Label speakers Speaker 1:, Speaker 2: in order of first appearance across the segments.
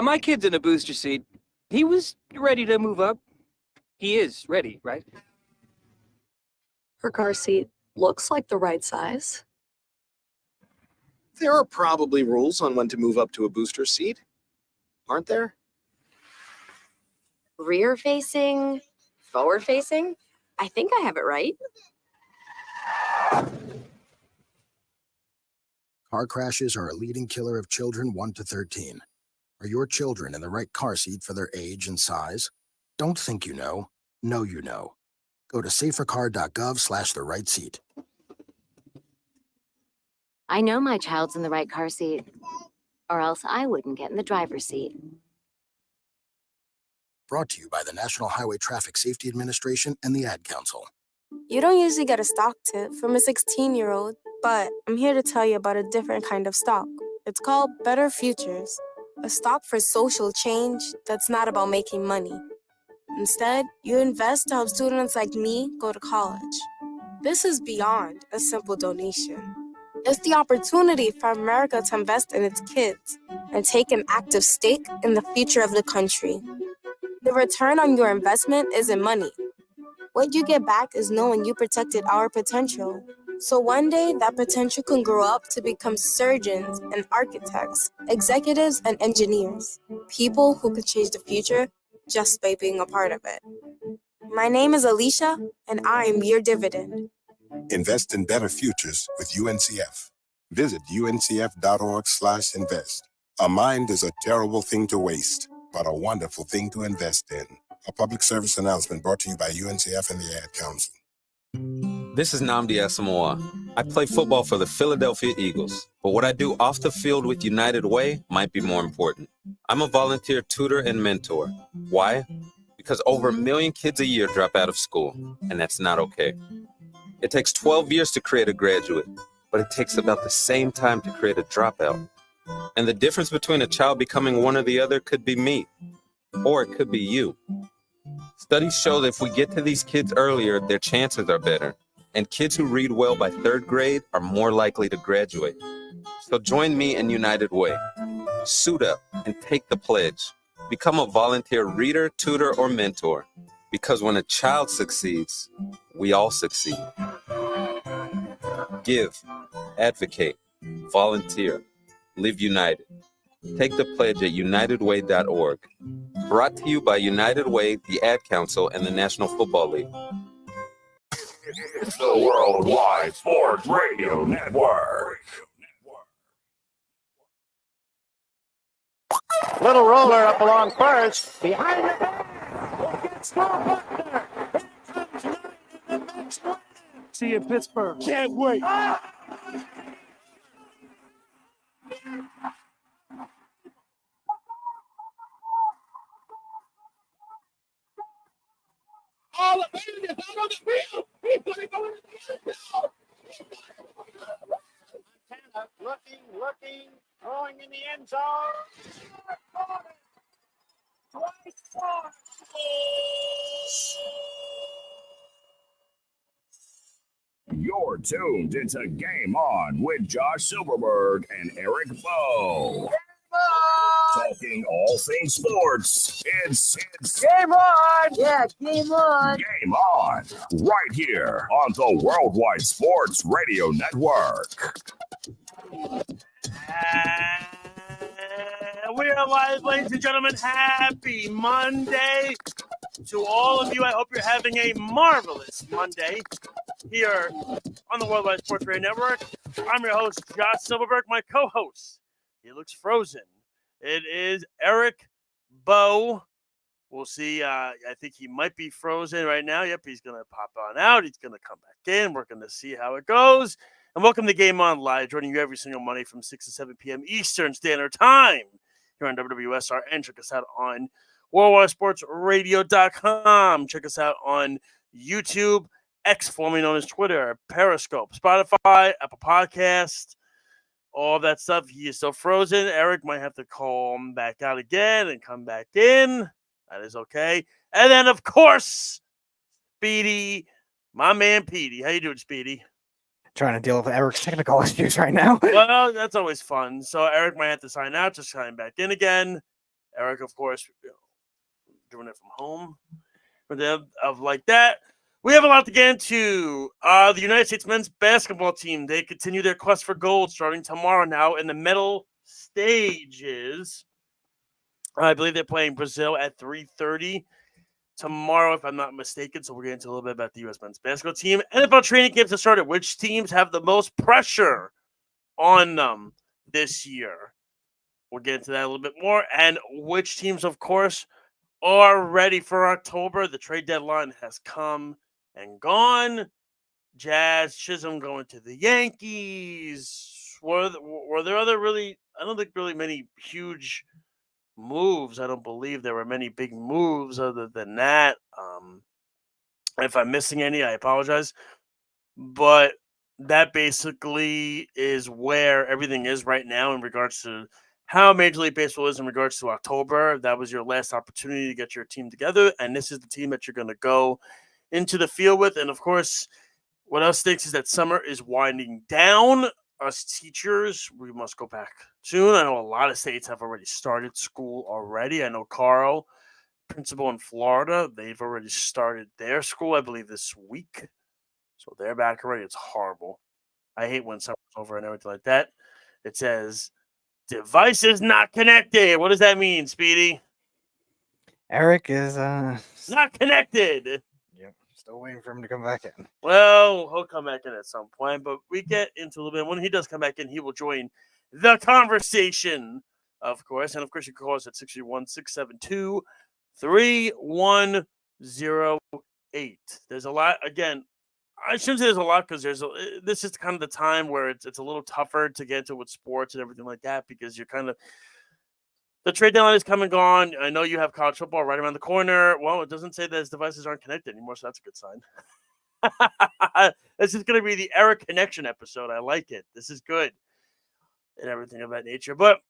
Speaker 1: My kid's in a booster seat. He was ready to move up. He is ready, right?
Speaker 2: Her car seat looks like the right size.
Speaker 3: There are probably rules on when to move up to a booster seat, aren't there?
Speaker 4: Rear facing, forward facing. I think I have it right.
Speaker 5: Car crashes are a leading killer of children 1 to 13. Are your children in the right car seat for their age and size? Don't think you know. Know you know. Go to safercar.gov/the-right seat.
Speaker 4: I know my child's in the right car seat, or else I wouldn't get in the driver's seat.
Speaker 5: Brought to you by the National Highway Traffic Safety Administration and the Ad Council.
Speaker 6: You don't usually get a stock tip from a 16-year-old, but I'm here to tell you about a different kind of stock. It's called Better Futures, a stock for social change that's not about making money. Instead, you invest to help students like me go to college. This is beyond a simple donation. It's the opportunity for America to invest in its kids and take an active stake in the future of the country. The return on your investment isn't money. What you get back is knowing you protected our potential. So one day, that potential can grow up to become surgeons and architects, executives and engineers, people who could change the future just by being a part of it. My name is Alicia, and I'm your dividend.
Speaker 7: Invest in better futures with UNCF. Visit uncf.org/invest. A mind is a terrible thing to waste, but a wonderful thing to invest in. A public service announcement brought to you by UNCF and the Ad Council.
Speaker 8: This is Nnamdi Asamoah. I play football for the Philadelphia Eagles, but what I do off the field with United Way might be more important. I'm a volunteer tutor and mentor. Why? Because over 1 million kids a year drop out of school, and that's not okay. It takes 12 years to create a graduate, but it takes about the same time to create a dropout. And the difference between a child becoming one or the other could be me, or it could be you. Studies show that if we get to these kids earlier, their chances are better. And kids who read well by 3rd grade are more likely to graduate. So join me in United Way. Suit up and take the pledge. Become a volunteer reader, tutor, or mentor. Because when a child succeeds, we all succeed. Give, advocate, volunteer, live united. Take the pledge at unitedway.org. Brought to you by United Way, the Ad Council, and the National Football League.
Speaker 9: It's the Worldwide Sports Radio Network.
Speaker 10: Little roller up along first. Behind the back. We'll get Scott Buckner. Here comes Knight in the next one. See you in Pittsburgh. Can't wait.
Speaker 9: All of it is out on the field. He's going to go into the end zone.
Speaker 10: Montana looking, throwing in the end zone.
Speaker 9: You're tuned into Game On with Josh Silverberg and Eric Bowe. Talking all things sports. It's
Speaker 10: Game on! Yeah, game on!
Speaker 9: Game On, right here on the Worldwide Sports Radio Network.
Speaker 10: We are live, ladies and gentlemen. Happy Monday to all of you. I hope you're having a marvelous Monday here on the Worldwide Sports Radio Network. I'm your host, Josh Silverberg. My co-host, he looks frozen. It is Eric Bowe. We'll see. I think he might be frozen right now. Yep, he's going to pop on out. He's going to come back in. We're going to see how it goes. And welcome to Game On Live, joining you every single Monday from 6 to 7 p.m. Eastern Standard Time here on WWSR. And check us out on WorldwideSportsRadio.com. Check us out on YouTube, X, formerly known as Twitter, Periscope, Spotify, Apple Podcasts. All of that stuff. He is still frozen. Eric might have to call him back out again and come back in. That is okay. And then, of course, Speedy, my man Petey. How you doing, Speedy?
Speaker 11: Trying to deal with Eric's technical issues right now.
Speaker 10: Well, that's always fun. So Eric might have to sign out, just sign back in again. Eric, of course, doing it from home. But of like that, we have a lot to get into. The United States men's basketball team, they continue their quest for gold starting tomorrow now in the medal stages. I believe they're playing Brazil at 3:30 tomorrow, if I'm not mistaken. So we're getting into a little bit about the U.S. men's basketball team. NFL training camps have started. Which teams have the most pressure on them this year? We'll get into that a little bit more. And which teams, of course, are ready for October. The trade deadline has come and gone. Jazz, Chisholm going to the Yankees. Were there other really? I don't think really many huge moves. I don't believe there were many big moves other than that. If I'm missing any, I apologize. But that basically is where everything is right now in regards to how Major League Baseball is in regards to October. That was your last opportunity to get your team together, and this is the team that you're going to go into the field with. And, of course, what else stinks is that summer is winding down. Us teachers, we must go back soon. I know a lot of states have already started school already. I know Carl, principal in Florida, they've already started their school, I believe, this week. So they're back already. It's horrible. I hate when summer's over and everything like that. It says, devices not connected. What does that mean, Speedy?
Speaker 11: Eric is
Speaker 10: Not connected.
Speaker 11: Yep, still waiting for him to come back in.
Speaker 10: Well, he'll come back in at some point, but we get into a little bit. When he does come back in, he will join the conversation, of course. And, of course, you can call us at 631-672-3108. There's a lot. Again, I shouldn't say there's a lot because this is kind of the time where it's a little tougher to get into with sports and everything like that because you're kind of the trade deadline is come and gone. I know you have college football right around the corner. Well, it doesn't say that his devices aren't connected anymore, so that's a good sign. This is going to be the Eric Connection episode. I like it. This is good and everything of that nature. But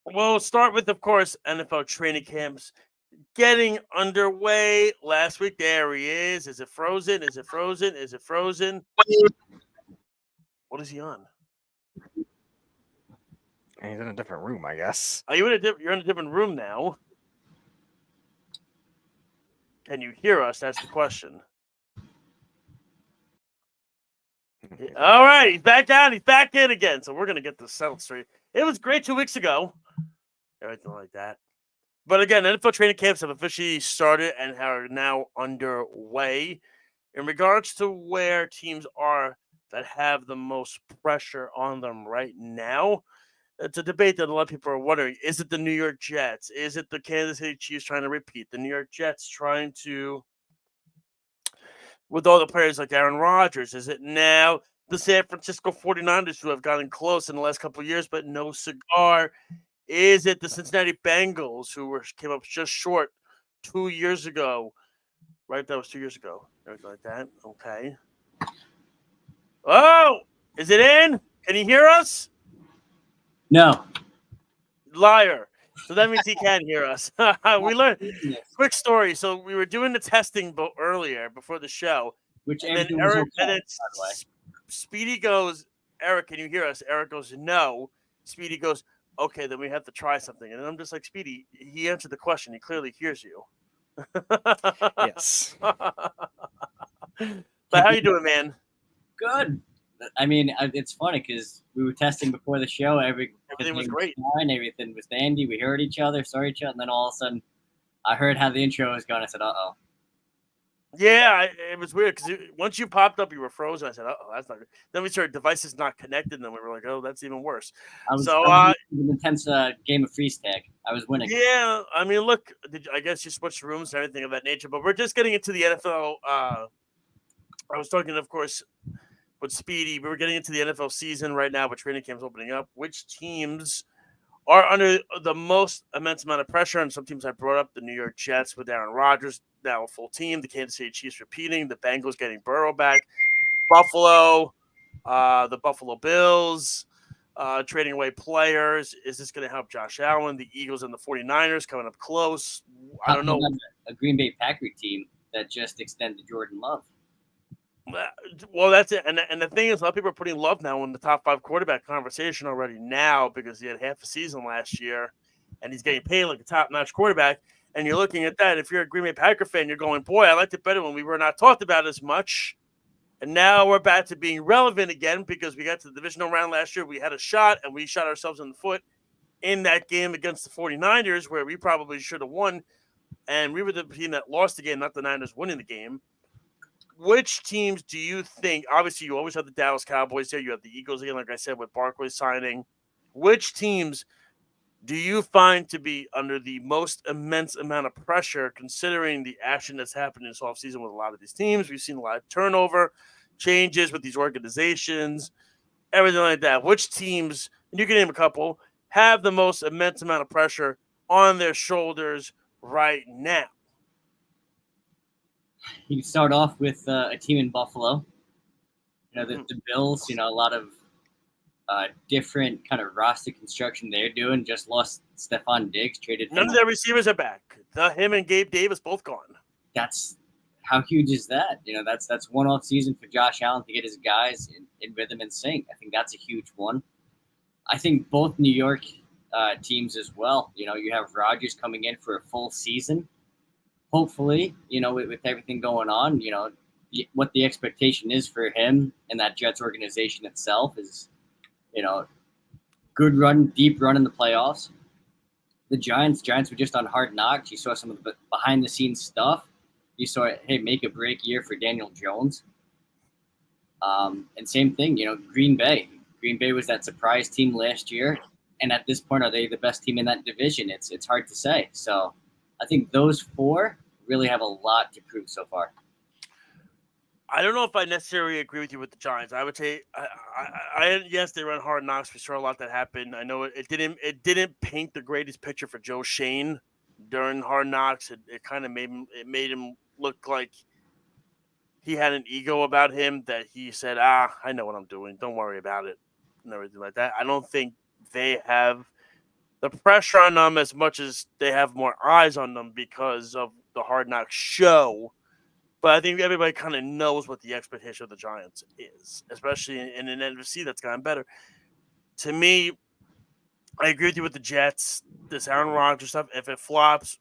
Speaker 10: we'll start with, of course, NFL training camps getting underway last week. There he is. Is it frozen? Is it frozen? Is it frozen? What is he on?
Speaker 11: He's in a different room, I guess.
Speaker 10: Are you you're in a different room now? Can you hear us? That's the question. All right, he's back out. He's back in again. So we're gonna get this settled straight. It was great 2 weeks ago. Everything like that. But again, NFL training camps have officially started and are now underway. In regards to where teams are that have the most pressure on them right now, it's a debate that a lot of people are wondering. Is it the New York Jets? Is it the Kansas City Chiefs trying to repeat? The New York Jets trying to, with all the players like Aaron Rodgers? Is it now the San Francisco 49ers who have gotten close in the last couple of years but no cigar? Is it the Cincinnati Bengals who came up just short 2 years ago? Right, that was 2 years ago. Everything like that. Okay. Oh, is it in? Can you hear us?
Speaker 12: No.
Speaker 10: Liar. So that means he can hear us. We learned. Quick story. So we were doing the testing earlier before the show.
Speaker 12: Which
Speaker 10: and then
Speaker 12: Eric,
Speaker 10: and then Speedy goes, Eric, can you hear us? Eric goes, no. Speedy goes, okay, then we have to try something. And I'm just like, Speedy, he answered the question. He clearly hears you.
Speaker 11: Yes.
Speaker 10: But how you doing, man?
Speaker 12: Good. I mean, it's funny because we were testing before the show. Everything
Speaker 10: was great.
Speaker 12: Fine, everything was dandy. We heard each other, saw each other, and then all of a sudden, I heard how the intro was going. I said, "Uh-oh."
Speaker 10: Yeah, it was weird because once you popped up, you were frozen. I said, "Uh-oh, that's not good." Then we started devices not connected, and then we were like, "Oh, that's even worse."
Speaker 12: I was an intense game of freeze tag. I was winning.
Speaker 10: Yeah, I mean, look, I guess you switched rooms and everything of that nature, but we're just getting into the NFL. I was talking, of course, with Speedy. We were getting into the NFL season right now with training camps opening up. Which teams are under the most immense amount of pressure? And some teams I brought up, the New York Jets with Aaron Rodgers, now a full team. The Kansas City Chiefs repeating. The Bengals getting Burrow back. Buffalo, the Buffalo Bills trading away players. Is this going to help Josh Allen? The Eagles and the 49ers coming up close. I don't know.
Speaker 12: A Green Bay Packers team that just extended Jordan Love.
Speaker 10: Well, that's it. And the thing is, a lot of people are putting Love now in the top 5 quarterback conversation already now because he had half a season last year. and he's getting paid like a top-notch quarterback. And you're looking at that. If you're a Green Bay Packer fan, you're going, boy, I liked it better when we were not talked about as much. And now we're back to being relevant again because we got to the divisional round last year. We had a shot, and we shot ourselves in the foot in that game against the 49ers where we probably should have won. And we were the team that lost the game, not the Niners winning the game. Which teams do you think? Obviously, you always have the Dallas Cowboys there. You have the Eagles again, like I said, with Barkley signing. Which teams do you find to be under the most immense amount of pressure, considering the action that's happened this offseason with a lot of these teams? We've seen a lot of turnover, changes with these organizations, everything like that. Which teams, and you can name a couple, have the most immense amount of pressure on their shoulders right now?
Speaker 12: You can start off with a team in Buffalo. The Bills, a lot of different kind of roster construction they're doing. Just lost Stephon Diggs, traded him.
Speaker 10: None of their receivers are back. Him and Gabe Davis both gone.
Speaker 12: That's how huge is that? That's one off season for Josh Allen to get his guys in rhythm and sync. I think that's a huge one. I think both New York teams as well. You have Rodgers coming in for a full season. Hopefully, with everything going on, what the expectation is for him and that Jets organization itself is, good run, deep run in the playoffs. The Giants were just on Hard Knocks. You saw some of the behind-the-scenes stuff. You saw, make a break year for Daniel Jones. And same thing, Green Bay. Green Bay was that surprise team last year. And at this point, are they the best team in that division? It's hard to say. So I think those four really have a lot to prove so far.
Speaker 10: I don't know if I necessarily agree with you with the Giants. I would say, yes, they run Hard Knocks. We saw a lot that happened. I know it didn't paint the greatest picture for Joe Shane during Hard Knocks. It kind of made him look like he had an ego about him that he said, I know what I'm doing. Don't worry about it, and everything like that. I don't think they have the pressure on them as much as they have more eyes on them because of the Hard Knocks show. But I think everybody kind of knows what the expectation of the Giants is, especially in an NFC that's gotten better. To me, I agree with you with the Jets. This Aaron Rodgers stuff, if it flops,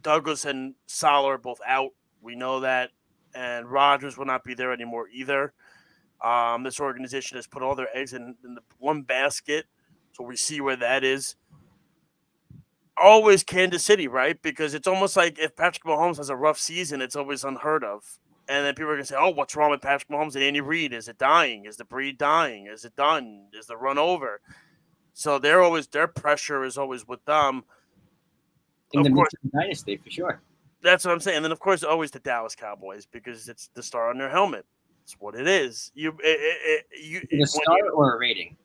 Speaker 10: Douglas and Salah are both out. We know that. And Rodgers will not be there anymore either. This organization has put all their eggs in the one basket, so we see where that is. Always Kansas City, right? Because it's almost like if Patrick Mahomes has a rough season, it's always unheard of. And then people are going to say, oh, what's wrong with Patrick Mahomes and Andy Reid? Is it dying? Is the breed dying? Is it done? Is the run over? So their pressure is always with them.
Speaker 12: In the Michigan dynasty, for sure.
Speaker 10: That's what I'm saying. And then, of course, always the Dallas Cowboys because it's the star on their helmet. It's what it is.
Speaker 12: A star or a rating?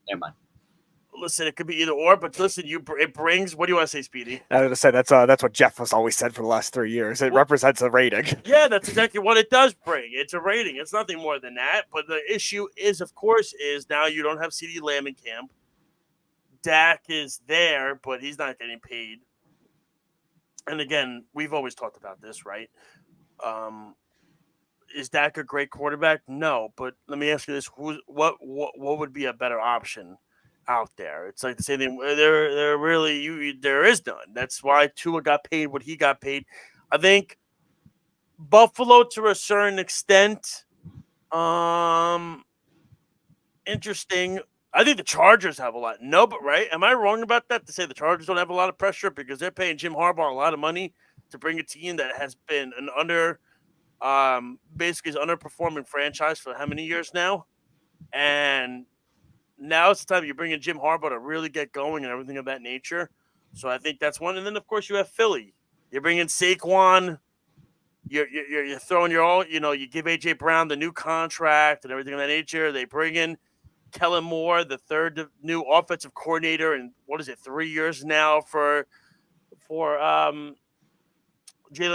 Speaker 12: Never mind.
Speaker 10: Listen, it could be either or, but listen, it brings. What do you want to say, Speedy?
Speaker 11: I was going to say that's what Jeff has always said for the last 3 years. It represents a rating.
Speaker 10: Yeah, that's exactly what it does bring. It's a rating. It's nothing more than that. But the issue is, of course, is now you don't have CeeDee Lamb in camp. Dak is there, but he's not getting paid. And again, we've always talked about this, right? Is Dak a great quarterback? No, but let me ask you this: what would be a better option out there? It's like the same thing. There is none. That's why Tua got paid what he got paid. I think Buffalo, to a certain extent, interesting. I think the Chargers have a lot. No, but right? Am I wrong about that to say the Chargers don't have a lot of pressure because they're paying Jim Harbaugh a lot of money to bring a team that has been an basically is underperforming franchise for how many years now? And now it's the time you bring in Jim Harbaugh to really get going and everything of that nature. So I think that's one. And then, of course, you have Philly. You bring in Saquon. You're throwing your all, you give A.J. Brown the new contract and everything of that nature. They bring in Kellen Moore, the third new offensive coordinator, and 3 years now for Jalen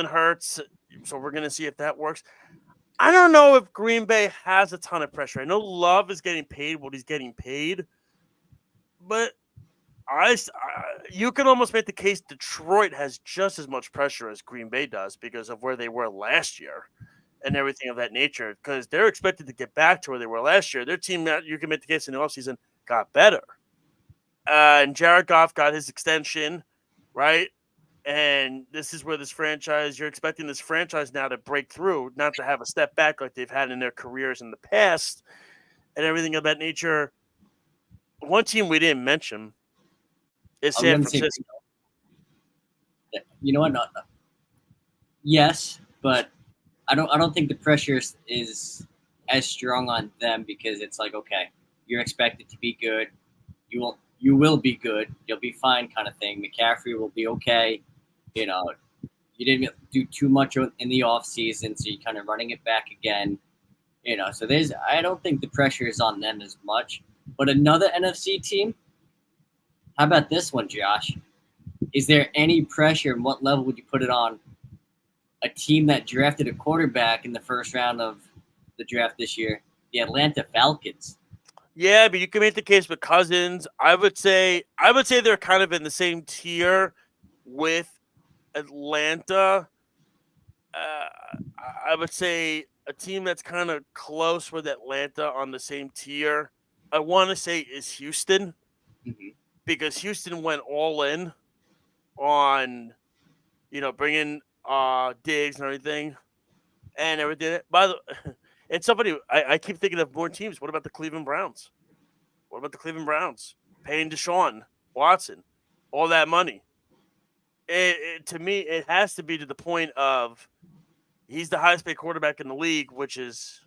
Speaker 10: Hurts. So we're going to see if that works. I don't know if Green Bay has a ton of pressure. I know Love is getting paid what he's getting paid, but you can almost make the case Detroit has just as much pressure as Green Bay does because of where they were last year and everything of that nature, because they're expected to get back to where they were last year. Their team, you can make the case in the offseason, got better. And Jared Goff got his extension. right? And this is where you're expecting this franchise now to break through, not to have a step back like they've had in their careers in the past and everything of that nature. One team we didn't mention is San Francisco.
Speaker 12: You know what? No. Yes, but I don't think the pressure is as strong on them because it's like, okay, you're expected to be good. You will be good. You'll be fine, kind of thing. McCaffrey will be okay. You know, you didn't do too much in the off season, so you're kind of running it back again. You know, so I don't think the pressure is on them as much. But another NFC team. How about this one, Josh? Is there any pressure, and what level would you put it on a team that drafted a quarterback in the first round of the draft this year, the Atlanta Falcons?
Speaker 10: Yeah, but you can make the case with Cousins. I would say they're kind of in the same tier with Atlanta. I would say a team that's kind of close with Atlanta on the same tier. I want to say is Houston, because Houston went all in on, bringing Diggs and everything. By the and somebody, I keep thinking of more teams. What about the Cleveland Browns? Paying Deshaun Watson all that money. To me, it has to be to the point of he's the highest paid quarterback in the league, which is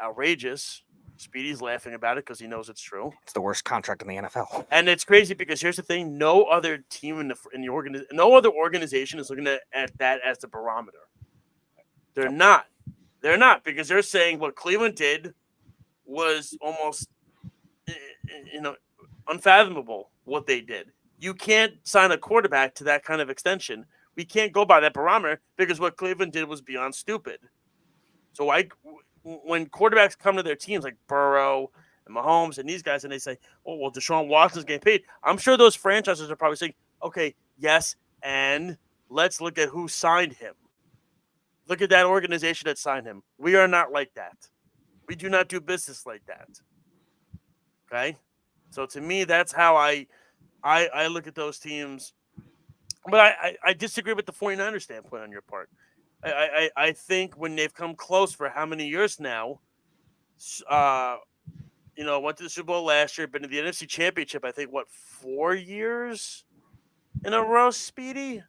Speaker 10: outrageous. Speedy's laughing about it because he knows it's true.
Speaker 11: It's the worst contract in the NFL.
Speaker 10: And it's crazy because here's the thing: no other team no other organization is looking at that as the barometer. They're not. They're not, because they're saying what Cleveland did was almost, unfathomable what they did. You can't sign a quarterback to that kind of extension. We can't go by that barometer because what Cleveland did was beyond stupid. So when quarterbacks come to their teams like Burrow and Mahomes and these guys, and they say, "Oh, well, Deshaun Watson's getting paid," I'm sure those franchises are probably saying, "Okay, yes, and let's look at who signed him. Look at that organization that signed him. We are not like that. We do not do business like that." Okay? So to me, that's how I look at those teams. But I disagree with the 49ers standpoint on your part. I think when they've come close for how many years now, went to the Super Bowl last year, been to the NFC Championship, I think, 4 years in a row, Speedy?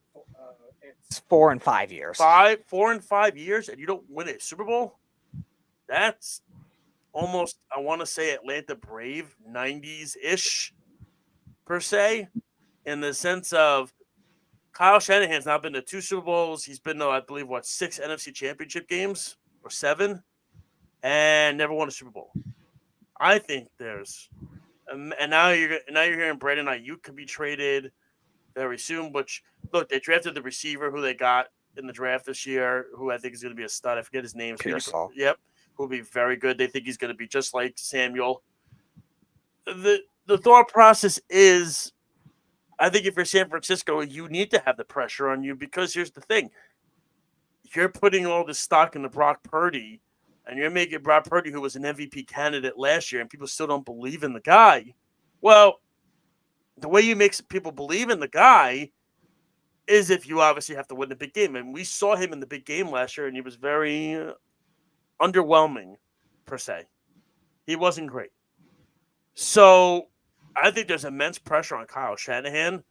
Speaker 11: It's 4 and 5 years.
Speaker 10: 4 and 5 years, and you don't win a Super Bowl? That's almost, I want to say, Atlanta Brave 90s-ish, per se, in the sense of Kyle Shanahan's now been to 2 Super Bowls. He's been to, I believe, 6 NFC Championship games or 7, and never won a Super Bowl. I think there's, and now you're hearing Brandon Ayuk could be traded very soon. Which, look, they drafted the receiver who they got in the draft this year, who I think is going to be a stud. I forget his name.
Speaker 11: Pearsall.
Speaker 10: Yep, who will be very good. They think he's going to be just like Samuel. The thought process is, I think if you're San Francisco, you need to have the pressure on you, because here's the thing. You're putting all this stock into Brock Purdy, and you're making Brock Purdy, who was an MVP candidate last year, and people still don't believe in the guy. Well, the way you make people believe in the guy is if you obviously have to win the big game. And we saw him in the big game last year, and he was very underwhelming, per se. He wasn't great. So I think there's immense pressure on Kyle Shanahan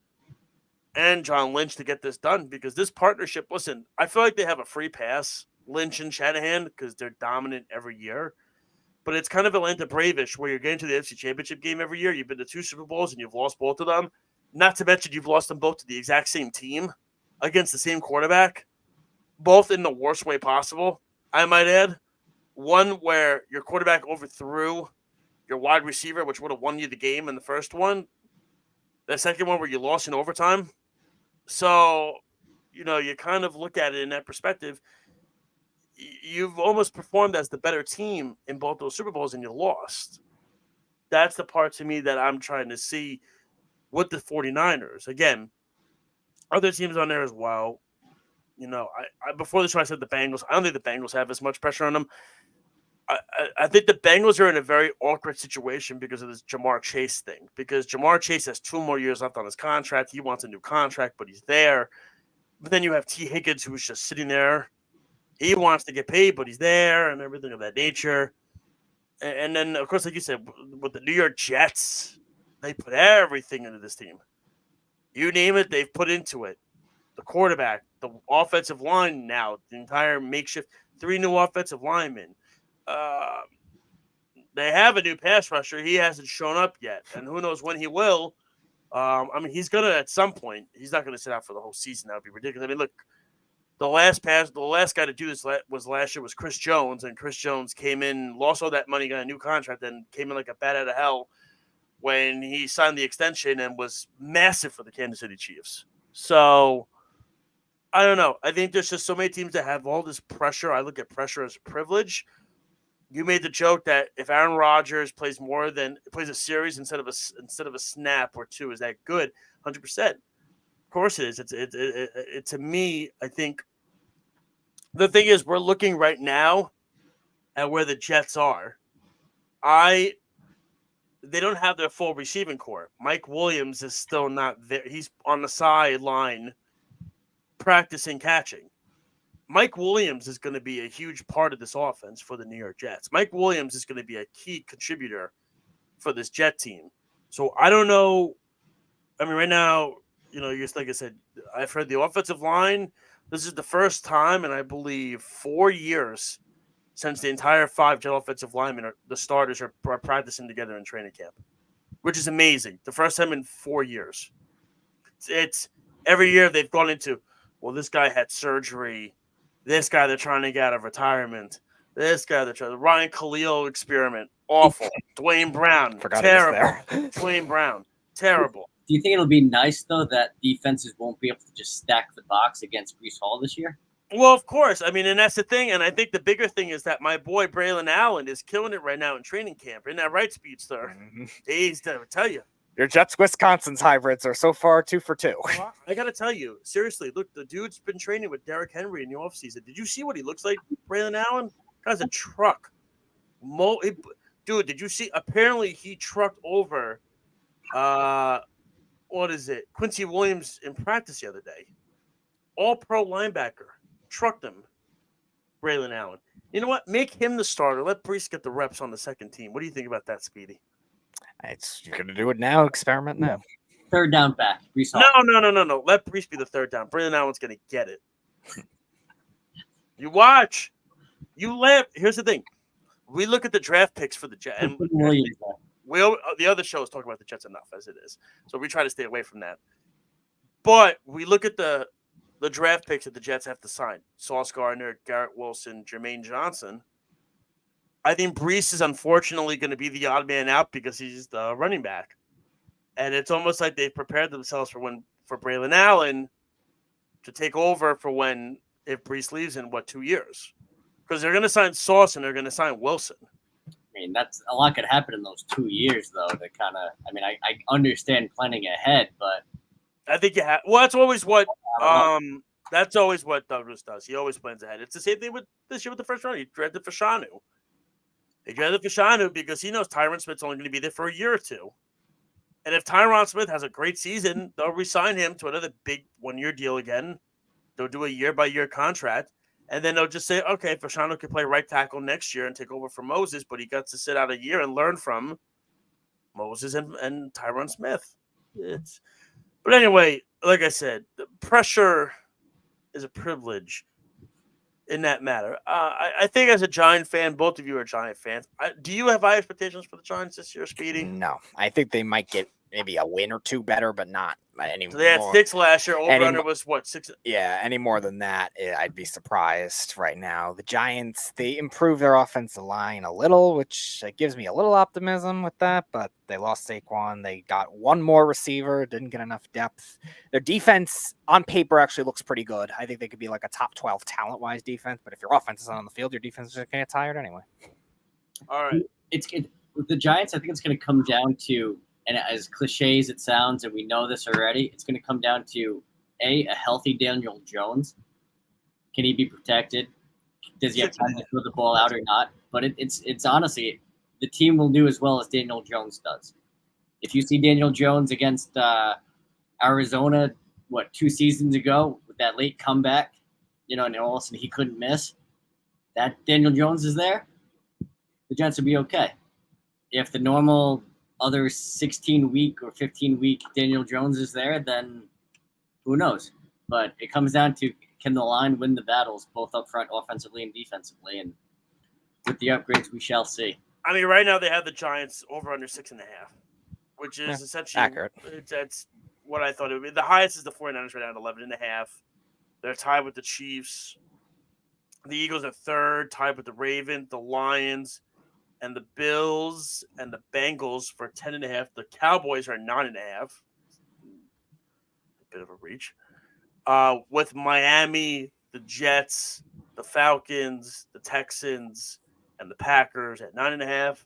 Speaker 10: and John Lynch to get this done, because this partnership, listen, I feel like they have a free pass, Lynch and Shanahan, because they're dominant every year. But it's kind of Atlanta Bravish, where you're getting to the NFC Championship game every year. You've been to 2 Super Bowls and you've lost both of them. Not to mention you've lost them both to the exact same team against the same quarterback, both in the worst way possible, I might add. One where your quarterback overthrew your wide receiver, which would have won you the game in the first one. The second one where you lost in overtime. So, you kind of look at it in that perspective. You've almost performed as the better team in both those Super Bowls, and you lost. That's the part to me that I'm trying to see with the 49ers. Again, other teams on there as well. I before the show I said the Bengals. I don't think the Bengals have as much pressure on them. I think the Bengals are in a very awkward situation because of this Jamar Chase thing. Because Jamar Chase has 2 more years left on his contract. He wants a new contract, but he's there. But then you have T. Higgins, who's just sitting there. He wants to get paid, but he's there and everything of that nature. And then, of course, like you said, with the New York Jets, they put everything into this team. You name it, they've put into it. The quarterback, the offensive line now, the entire makeshift, 3 new offensive linemen. They have a new pass rusher. He hasn't shown up yet, and who knows when he will. I mean, he's going to at some point. He's not going to sit out for the whole season. That would be ridiculous. I mean, look, the last guy to do this was last year was Chris Jones, and Chris Jones came in, lost all that money, got a new contract, and came in like a bat out of hell when he signed the extension and was massive for the Kansas City Chiefs. So I don't know. I think there's just so many teams that have all this pressure. I look at pressure as a privilege. You made the joke that if Aaron Rodgers plays a series instead of a snap or 2, is that good? 100%. Of course it is. It to me, I think the thing is we're looking right now at where the Jets are. They don't have their full receiving core. Mike Williams is still not there. He's on the sideline practicing catching. Mike Williams is going to be a huge part of this offense for the New York Jets. Mike Williams is going to be a key contributor for this Jet team. So I don't know. I mean, right now, just like I said, I've heard the offensive line. This is the first time in, I believe, 4 years since the entire 5 Jet offensive linemen, the starters, are practicing together in training camp, which is amazing. The first time in 4 years. It's every year they've gone into, well, this guy had surgery. This guy they're trying to get out of retirement. This guy they're trying. The Ryan Khalil experiment, awful. Dwayne Brown, terrible. Dwayne Brown, terrible.
Speaker 12: Do you think it'll be nice, though, that defenses won't be able to just stack the box against Breece Hall this year?
Speaker 10: Well, of course. I mean, and that's the thing. And I think the bigger thing is that my boy Braylon Allen is killing it right now in training camp. Isn't that right, Speedster? He's to tell you.
Speaker 11: Your Jets Wisconsin's hybrids are so far 2 for 2.
Speaker 10: Well, I got to tell you, seriously, look, the dude's been training with Derrick Henry in the offseason. Did you see what he looks like, Braylon Allen? Guy's a truck. Dude, did you see? Apparently, he trucked over, Quincy Williams in practice the other day. All-pro linebacker. Trucked him, Braylon Allen. You know what? Make him the starter. Let Breece get the reps on the second team. What do you think about that, Speedy?
Speaker 11: You're going to do it now. Experiment now.
Speaker 12: Third down back. Breece Hall.
Speaker 10: No. Let Breece be the third down. Braylon Allen's going to get it. You watch. You laugh. Here's the thing. We look at the draft picks for the Jets. The other shows talk about the Jets enough as it is. So we try to stay away from that. But we look at the draft picks that the Jets have to sign. Sauce Gardner, Garrett Wilson, Jermaine Johnson. I think Breece is unfortunately going to be the odd man out because he's the running back. And it's almost like they've prepared themselves for Braylon Allen to take over if Breece leaves in 2 years. Because they're going to sign Sauce and they're going to sign Wilson.
Speaker 12: I mean, that's a lot could happen in those 2 years, though. To kind of, I understand planning ahead, but
Speaker 10: I think you have. Well, that's always what Douglas does. He always plans ahead. It's the same thing with this year with the first round. He drafted Fashanu. He drafted Fashanu because he knows Tyron Smith's only going to be there for a year or 2. And if Tyron Smith has a great season, they'll re-sign him to another big 1-year deal again. They'll do a year-by-year contract. And then they'll just say, okay, Fashanu can play right tackle next year and take over for Moses, but he got to sit out a year and learn from Moses and Tyron Smith. But anyway, like I said, the pressure is a privilege in that matter. I think as a Giant fan, both of you are Giant fans. Do you have high expectations for the Giants this year, Speedy?
Speaker 11: No. I think they might get maybe a win or 2 better, but not any
Speaker 10: So they had 6 last year. Over-under was what, 6?
Speaker 11: Yeah, any more than that, I'd be surprised right now. The Giants, they improved their offensive line a little, which gives me a little optimism with that, but they lost Saquon. They got 1 more receiver, didn't get enough depth. Their defense on paper actually looks pretty good. I think they could be like a top 12 talent-wise defense, but if your offense is on the field, your defense is going to get tired anyway.
Speaker 10: All right.
Speaker 12: With the Giants, I think it's going to come down to, and as cliche as it sounds, and we know this already, it's going to come down to, a healthy Daniel Jones. Can he be protected? Does he have time to throw the ball out or not? but it's honestly, the team will do as well as Daniel Jones does. If you see Daniel Jones against Arizona, 2 seasons ago with that late comeback, and all of a sudden he couldn't miss, that Daniel Jones is there, the Giants will be okay. If the normal other 16-week or 15-week Daniel Jones is there, then who knows? But it comes down to, can the line win the battles both up front offensively and defensively? And with the upgrades, we shall see.
Speaker 10: I mean, right now they have the Giants over under 6.5, which is essentially
Speaker 11: accurate.
Speaker 10: That's what I thought it would be. The highest is the 49ers right now at 11.5. They're tied with the Chiefs. The Eagles are third, tied with the Ravens, the Lions, and the Bills and the Bengals for 10.5. The Cowboys are 9.5. A bit of a reach. With Miami, the Jets, the Falcons, the Texans, and the Packers at 9.5.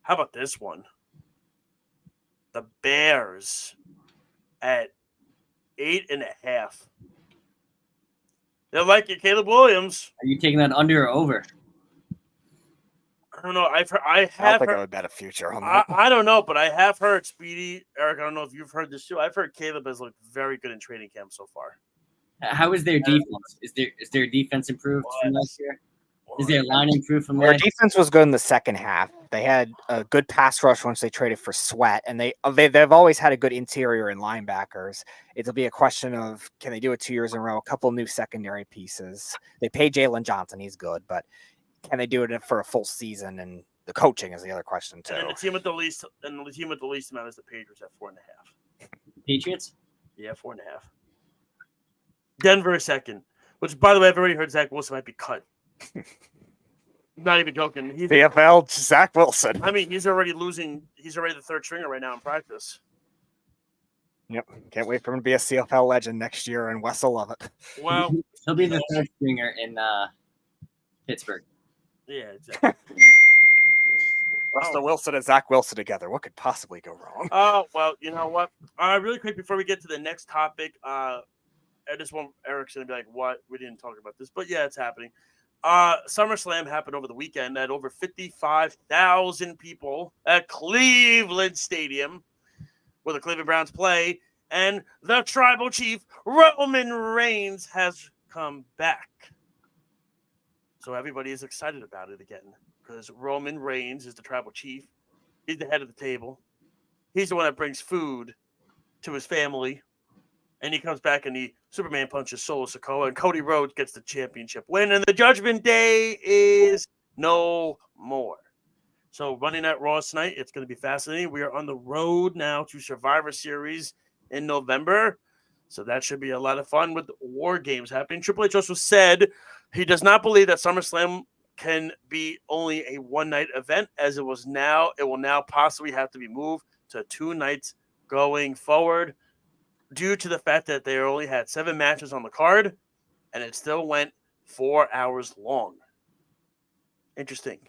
Speaker 10: How about this one? The Bears at 8.5. They like it, Caleb Williams.
Speaker 12: Are you taking that under or over?
Speaker 10: I don't know. I
Speaker 11: don't
Speaker 10: have
Speaker 11: think I
Speaker 10: heard.
Speaker 11: would bet a future on that.
Speaker 10: I don't know, but I have heard Speedy, Eric. I don't know if you've heard this too. I've heard Caleb has looked very good in training camp so far.
Speaker 12: How is their defense? Is their defense improved from last year? Is their line improved from
Speaker 11: Their
Speaker 12: last year?
Speaker 11: defense was good in the second half. They had a good pass rush once they traded for Sweat, and they've always had a good interior and linebackers. It'll be a question of, can they do it 2 years in a row? A couple new secondary pieces. They pay Jalen Johnson; he's good, but can they do it for a full season? And the coaching is the other question too.
Speaker 10: And the team with the least amount is the Patriots at 4.5.
Speaker 12: Patriots?
Speaker 10: Yeah, 4.5. Denver is second, which, by the way, I've already heard Zach Wilson might be cut. Not even joking.
Speaker 11: CFL Zach Wilson.
Speaker 10: I mean, he's already losing. He's already the third stringer right now in practice.
Speaker 11: Yep, can't wait for him to be a CFL legend next year, and Wes will love it.
Speaker 10: Well,
Speaker 12: he'll be the third stringer in Pittsburgh.
Speaker 10: Yeah, exactly.
Speaker 11: Russell Wilson and Zach Wilson together. What could possibly go wrong?
Speaker 10: Oh, well, you know what? Really quick before we get to the next topic, I just want Eric's going to be like, what? We didn't talk about this, but yeah, it's happening. SummerSlam happened over the weekend at over 55,000 people at Cleveland Stadium, where the Cleveland Browns play, and the tribal chief, Roman Reigns, has come back. So everybody is excited about it again, because Roman Reigns is the tribal chief. He's the head of the table. He's the one that brings food to his family. And he comes back and he Superman punches Solo Sikoa, and Cody Rhodes gets the championship win. And the Judgment Day is no more. So running at Raw tonight, it's going to be fascinating. We are on the road now to Survivor Series in November. So that should be a lot of fun with War Games happening. Triple H also said he does not believe that SummerSlam can be only a one-night event, as it will now possibly have to be moved to 2 nights going forward, due to the fact that they only had 7 matches on the card, and it still went 4 hours long. Interesting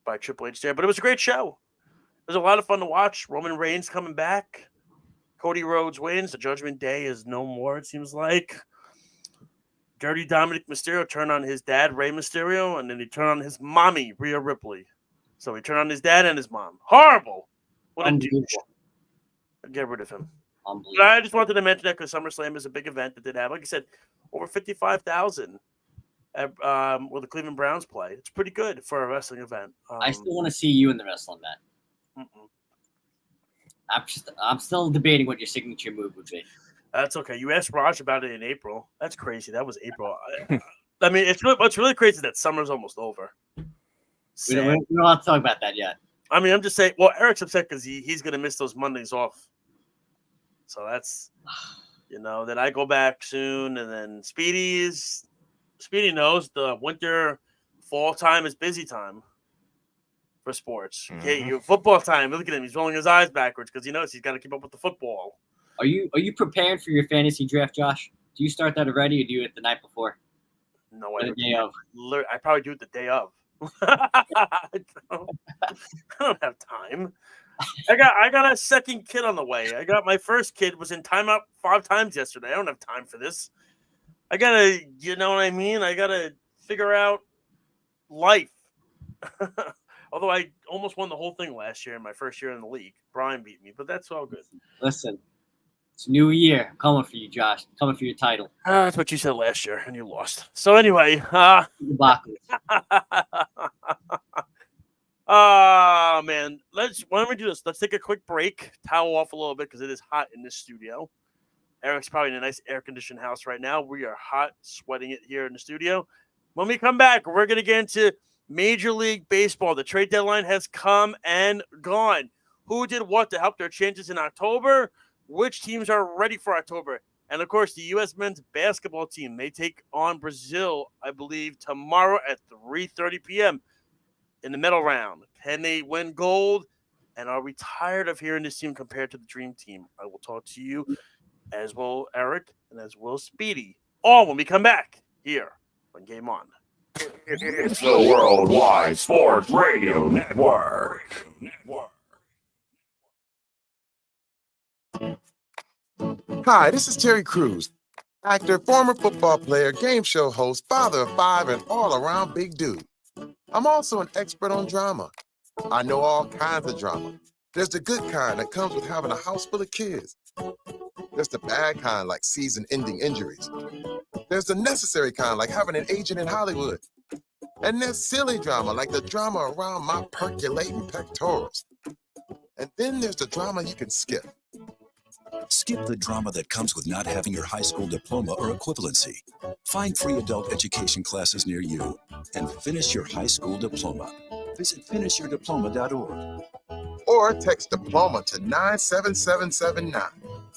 Speaker 10: by Triple H there, but it was a great show. It was a lot of fun to watch. Roman Reigns coming back. Cody Rhodes wins. The Judgment Day is no more, it seems like. Dirty Dominic Mysterio turned on his dad, Rey Mysterio, and then he turned on his mommy, Rhea Ripley. So he turned on his dad and his mom. Horrible. What a douche. Get rid of him. But I just wanted to mention that because SummerSlam is a big event that did have, like I said, over 55,000 where the Cleveland Browns play. It's pretty good for a wrestling event.
Speaker 12: I still want to see you in the wrestling mat. I'm still debating what your signature move would be.
Speaker 10: That's okay. You asked Raj about it in April. That's crazy. That was April. I mean, what's really crazy is that summer's almost over.
Speaker 12: We don't have to talk about that yet.
Speaker 10: I mean, I'm just saying. Well, Eric's upset because he's going to miss those Mondays off. So that's, that I go back soon. And then Speedy knows the winter, fall time is busy time for sports. Okay, football time. Look at him. He's rolling his eyes backwards because he knows he's got to keep up with the football.
Speaker 12: Are you preparing for your fantasy draft, Josh? Do you start that already or do you do it the night before?
Speaker 10: No,
Speaker 12: the day of.
Speaker 10: I probably do it the day of. I don't have time. I got a second kid on the way. I got my first kid was in timeout 5 times yesterday. I don't have time for this. I gotta, you know what I mean? I gotta figure out life. Although I almost won the whole thing last year in my first year in the league. Brian beat me, but that's all good.
Speaker 12: Listen, it's a new year. I'm coming for you, Josh. I'm coming for your title.
Speaker 10: That's what you said last year, and you lost. So anyway, man, why don't we do this? Let's take a quick break, towel off a little bit because it is hot in this studio. Eric's probably in a nice air-conditioned house right now. We are hot, sweating it here in the studio. When we come back, we're going to get into Major League Baseball. The trade deadline has come and gone. Who did what to help their chances in October? Which teams are ready for October? And, of course, the U.S. men's basketball team, they take on Brazil, I believe, tomorrow at 3:30 p.m. in the medal round. Can they win gold? And are we tired of hearing this team compared to the Dream Team? I will talk to you, as well Eric, and as well Speedy, all when we come back here on Game On.
Speaker 9: It's the Worldwide Sports Radio Network.
Speaker 7: Hi, this is Terry Crews, actor, former football player, game show host, father of 5, and all-around big dude. I'm also an expert on drama. I know all kinds of drama. There's the good kind that comes with having a house full of kids. There's the bad kind like season-ending injuries. There's the necessary kind like having an agent in Hollywood. And there's silly drama like the drama around my percolating pectorals. And then there's the drama you can skip.
Speaker 13: Skip the drama that comes with not having your high school diploma or equivalency. Find free adult education classes near you and finish your high school diploma. Visit finishyourdiploma.org.
Speaker 7: Or text diploma to 97779.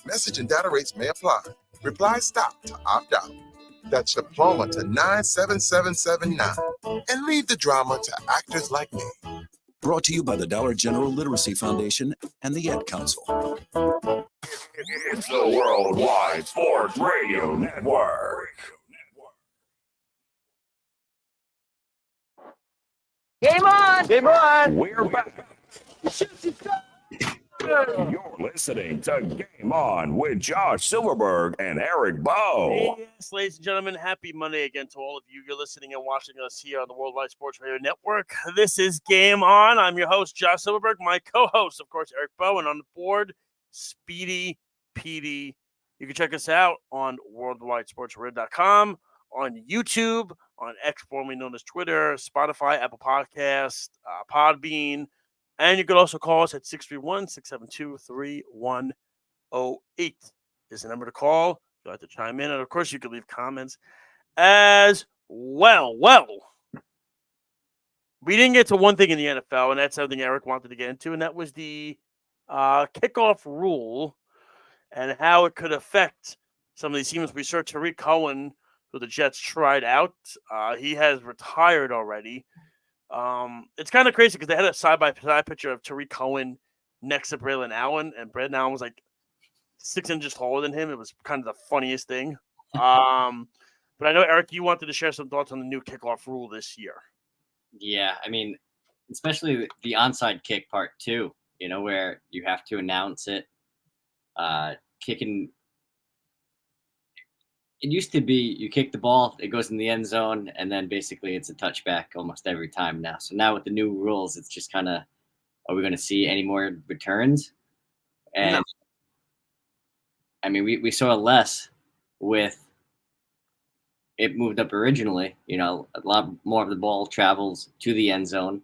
Speaker 7: Message and data rates may apply. Reply stop to opt out. That's diploma to 97779. And leave the drama to actors like me.
Speaker 13: Brought to you by the Dollar General Literacy Foundation and the Ad Council.
Speaker 9: It's the Worldwide Sports Radio Network.
Speaker 1: Game on! Game on!
Speaker 9: We're back. You're listening to Game On with Josh Silverberg and Eric Bowe.
Speaker 10: Yes, ladies and gentlemen, happy Monday again to all of you. You're listening and watching us here on the Worldwide Sports Radio Network. This is Game On. I'm your host, Josh Silverberg. My co-host, of course, Eric Bowe, and on the board, Speedy PD. You can check us out on worldwidesportsradio.com, on YouTube, on X, formerly known as Twitter, Spotify, Apple Podcasts, Podbean. And you can also call us at 631-672-3108 is the number to call. You'll have to chime in. And, of course, you can leave comments as well. Well, we didn't get to one thing in the NFL, and that's something Eric wanted to get into, and that was the kickoff rule and how it could affect some of these teams. We saw Tariq Cohen, who the Jets tried out. He has retired already. It's kind of crazy because they had a side-by-side picture of Tariq Cohen next to Braylon Allen, and Braylon Allen was like 6 inches taller than him. It was kind of the funniest thing. But I know, Eric, you wanted to share some thoughts on the new kickoff rule this year.
Speaker 12: Yeah, I mean, especially the onside kick part too, where you have to announce it. Kicking. It used to be you kick the ball, it goes in the end zone, and then basically it's a touchback almost every time now. So now with the new rules, it's just kind of, are we going to see any more returns? And no. I mean, we saw less with it moved up originally. A lot more of the ball travels to the end zone,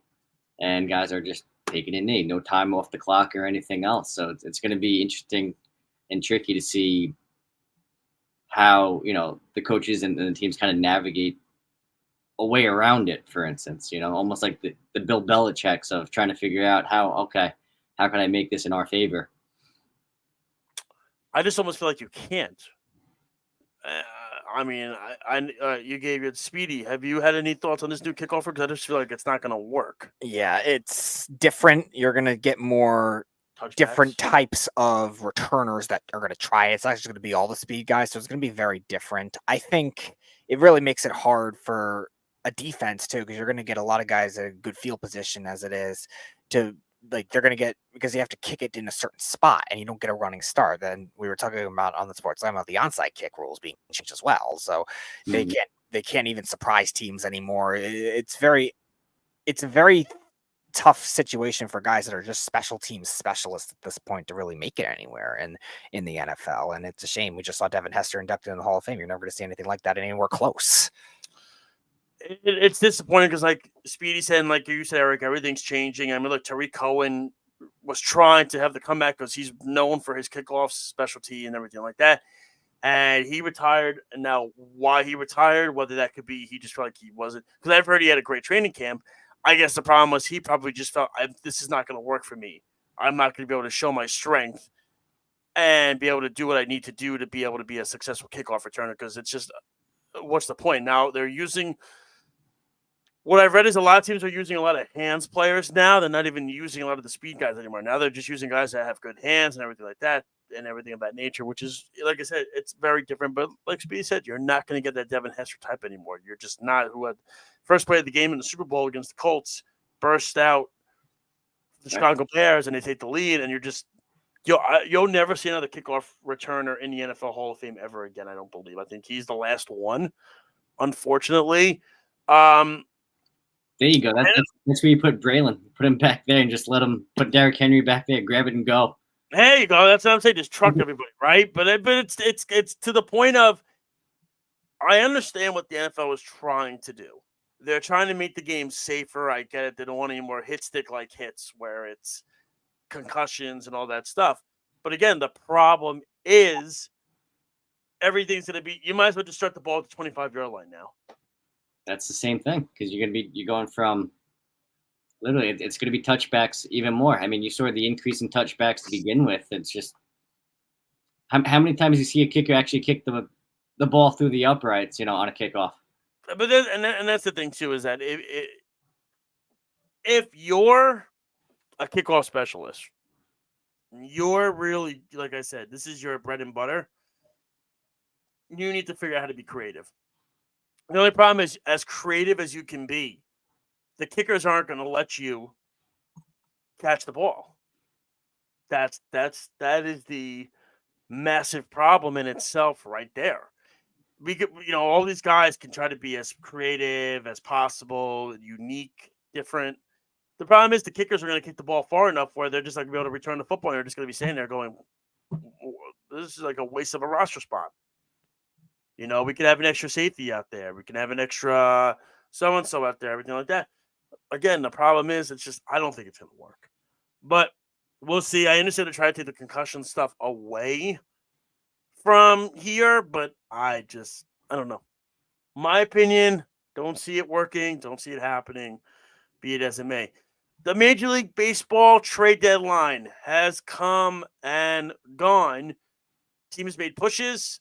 Speaker 12: and guys are just taking a knee, no time off the clock or anything else. So it's going to be interesting and tricky to see how, the coaches and the teams kind of navigate a way around it, for instance, almost like the Bill Belichick's of trying to figure out how can I make this in our favor?
Speaker 10: I just almost feel like you can't. You gave it Speedy. Have you had any thoughts on this new kickoff? Because I just feel like it's not going to work.
Speaker 11: Yeah, it's different. You're going to get more different types of returners that are going to try it. It's actually going to be all the speed guys, so it's going to be very different. I think it really makes it hard for a defense too, because you're going to get a lot of guys in a good field position as it is to they're going to get, because you have to kick it in a certain spot and you don't get a running start. Then we were talking about on the Sports Line about the onside kick rules being changed as well. So they can't even surprise teams anymore. It's it's a very tough situation for guys that are just special teams specialists at this point to really make it anywhere in the NFL. And it's a shame. We just saw Devin Hester inducted in the Hall of Fame. You're never going to see anything like that anywhere close.
Speaker 10: It's disappointing because, like Speedy said, and like you said, Eric, everything's changing. I mean, look, Tariq Cohen was trying to have the comeback because he's known for his kickoff specialty and everything like that. And he retired. And now why he retired, whether that could be he just felt like he wasn't, because I've heard he had a great training camp. I guess the problem was he probably just felt this is not going to work for me. I'm not going to be able to show my strength and be able to do what I need to do to be able to be a successful kickoff returner, because it's just, what's the point? Now they're using, what I've read is a lot of teams are using a lot of hands players now. They're not even using a lot of the speed guys anymore. Now they're just using guys that have good hands and everything like that and everything of that nature, which is, like I said, it's very different. But like Speedy said, you're not going to get that Devin Hester type anymore. You're just not, who had first play of the game in the Super Bowl against the Colts, burst out the Chicago Bears, and they take the lead, and you're just, you'll never see another kickoff returner in the NFL Hall of Fame ever again, I don't believe. I think he's the last one, unfortunately.
Speaker 12: There you go. That's where you put Braylon. Put him back there and just let him put Derrick Henry back there, grab it and go.
Speaker 10: There you go. That's what I'm saying. Just truck everybody, right? But it's to the point of, I understand what the NFL is trying to do. They're trying to make the game safer. I get it. They don't want any more hit stick like hits where it's concussions and all that stuff. But again, the problem is everything's going to be, you might as well just start the ball at the 25-yard line now.
Speaker 12: That's the same thing, because you're going from literally, it's going to be touchbacks even more. I mean, you saw the increase in touchbacks to begin with. It's just how many times you see a kicker actually kick the ball through the uprights, on a kickoff.
Speaker 10: But then, and that's the thing too, is that if you're a kickoff specialist, you're really, like I said, this is your bread and butter. You need to figure out how to be creative. The only problem is, as creative as you can be, the kickers aren't going to let you catch the ball. That is the massive problem in itself right there. We could, all these guys can try to be as creative as possible, unique, different. The problem is the kickers are going to kick the ball far enough where they're just not going to be able to return the football. And they're just going to be standing there going, this is like a waste of a roster spot. We could have an extra safety out there. We can have an extra so-and-so out there, everything like that. Again, the problem is, it's just, I don't think it's going to work. But we'll see. I understand they're trying to take the concussion stuff away from here, but I don't know. My opinion, don't see it working. Don't see it happening, be it as it may. The Major League Baseball trade deadline has come and gone. Teams made pushes.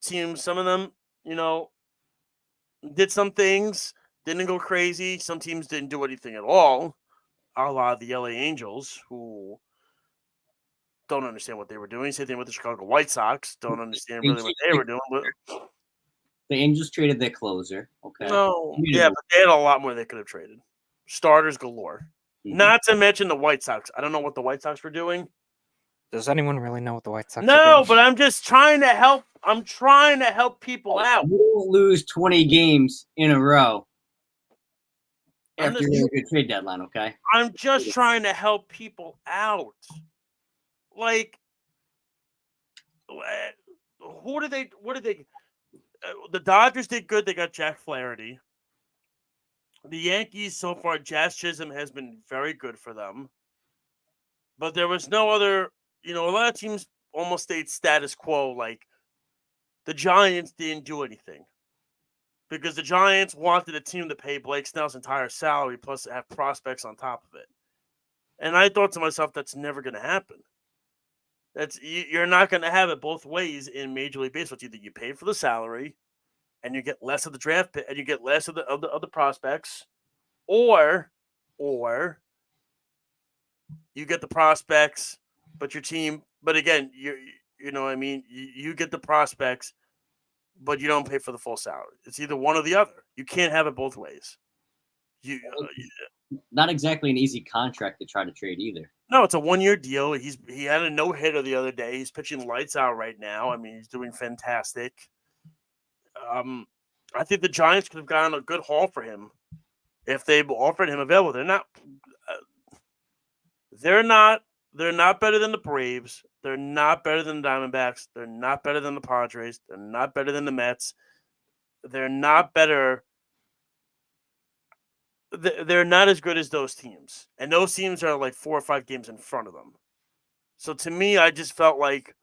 Speaker 10: Some of them, did some things, didn't go crazy. Some teams didn't do anything at all, a la the LA Angels, who don't understand what they were doing. Same thing with the Chicago White Sox. Don't understand really what they were doing. But
Speaker 12: the Angels traded their closer. Okay.
Speaker 10: No, yeah, but they had a lot more they could have traded. Starters galore. Mm-hmm. Not to mention the White Sox. I don't know what the White Sox were doing.
Speaker 11: Does anyone really know what the White Sox are
Speaker 10: No,
Speaker 11: doing?
Speaker 10: but I'm just trying to help. I'm trying to help people out.
Speaker 12: You won't lose 20 games in a row after your trade deadline, okay?
Speaker 10: I'm just trying to help people out. Like, what did they? The Dodgers did good. They got Jack Flaherty. The Yankees, so far, Jazz Chisholm has been very good for them. But there was no other, a lot of teams almost stayed status quo. Like, the Giants didn't do anything because the Giants wanted a team to pay Blake Snell's entire salary plus have prospects on top of it. And I thought to myself, that's never going to happen. You're not going to have it both ways in Major League Baseball. It's either you pay for the salary and you get less of the draft pick and you get less of the prospects, or you get the prospects, but your team. But again, you know what I mean. You get the prospects, but you don't pay for the full salary. It's either one or the other. You can't have it both ways.
Speaker 12: Not exactly an easy contract to try to trade either.
Speaker 10: No, it's a 1-year deal. He had a no-hitter the other day. He's pitching lights out right now. I mean, he's doing fantastic. I think the Giants could have gotten a good haul for him. if they offered him available. They're not better than the Braves. They're not better than the Diamondbacks. They're not better than the Padres. They're not better than the Mets. They're not better. They're not as good as those teams. And those teams are like 4 or 5 games in front of them. So to me, I just felt like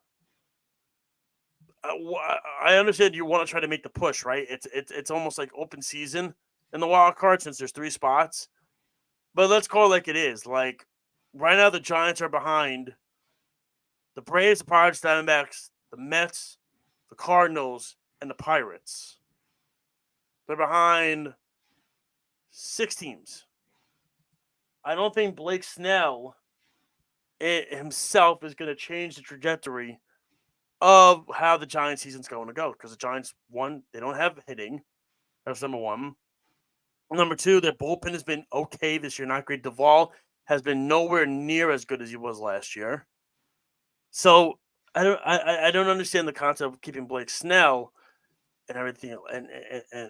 Speaker 10: I understand you want to try to make the push, right? It's almost like open season in the wild card since there's 3 spots. But let's call it like it is. Like right now, the Giants are behind the Braves, the Pirates, Diamondbacks, the Mets, the Cardinals, and the Pirates. They're behind 6 teams. I don't think Blake Snell himself is going to change the trajectory of how the Giants season's going to go, because the Giants, one, they don't have hitting. That's number one. Number two, their bullpen has been okay this year, not great. Duvall has been nowhere near as good as he was last year. So I don't understand the concept of keeping Blake Snell and everything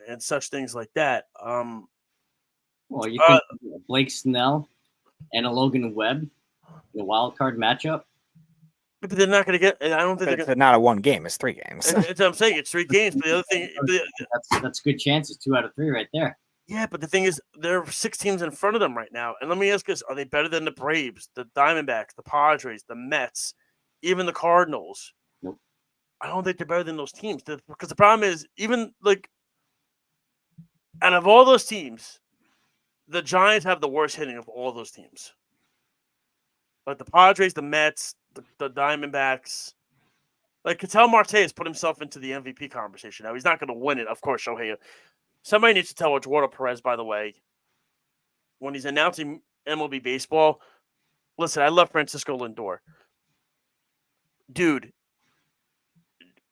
Speaker 10: and such things like that.
Speaker 12: Well, you think Blake Snell and a Logan Webb, the wild card matchup?
Speaker 10: But they're not going to get. I don't think
Speaker 11: It's not a 1 game. It's 3 games.
Speaker 10: That's what I'm saying. It's 3 games. But the other thing,
Speaker 12: that's good chances. 2 out of 3 right there.
Speaker 10: Yeah, but the thing is, there are 6 teams in front of them right now. And let me ask you this: are they better than the Braves, the Diamondbacks, the Padres, the Mets, even the Cardinals?
Speaker 12: Nope.
Speaker 10: I don't think they're better than those teams. Because the problem is, even like out of all those teams, the Giants have the worst hitting of all those teams. Like the Padres, the Mets, the Diamondbacks. Like Ketel Marte has put himself into the MVP conversation. Now he's not going to win it, of course. Shohei. Somebody needs to tell Eduardo Perez, by the way, when he's announcing MLB baseball. Listen, I love Francisco Lindor, dude.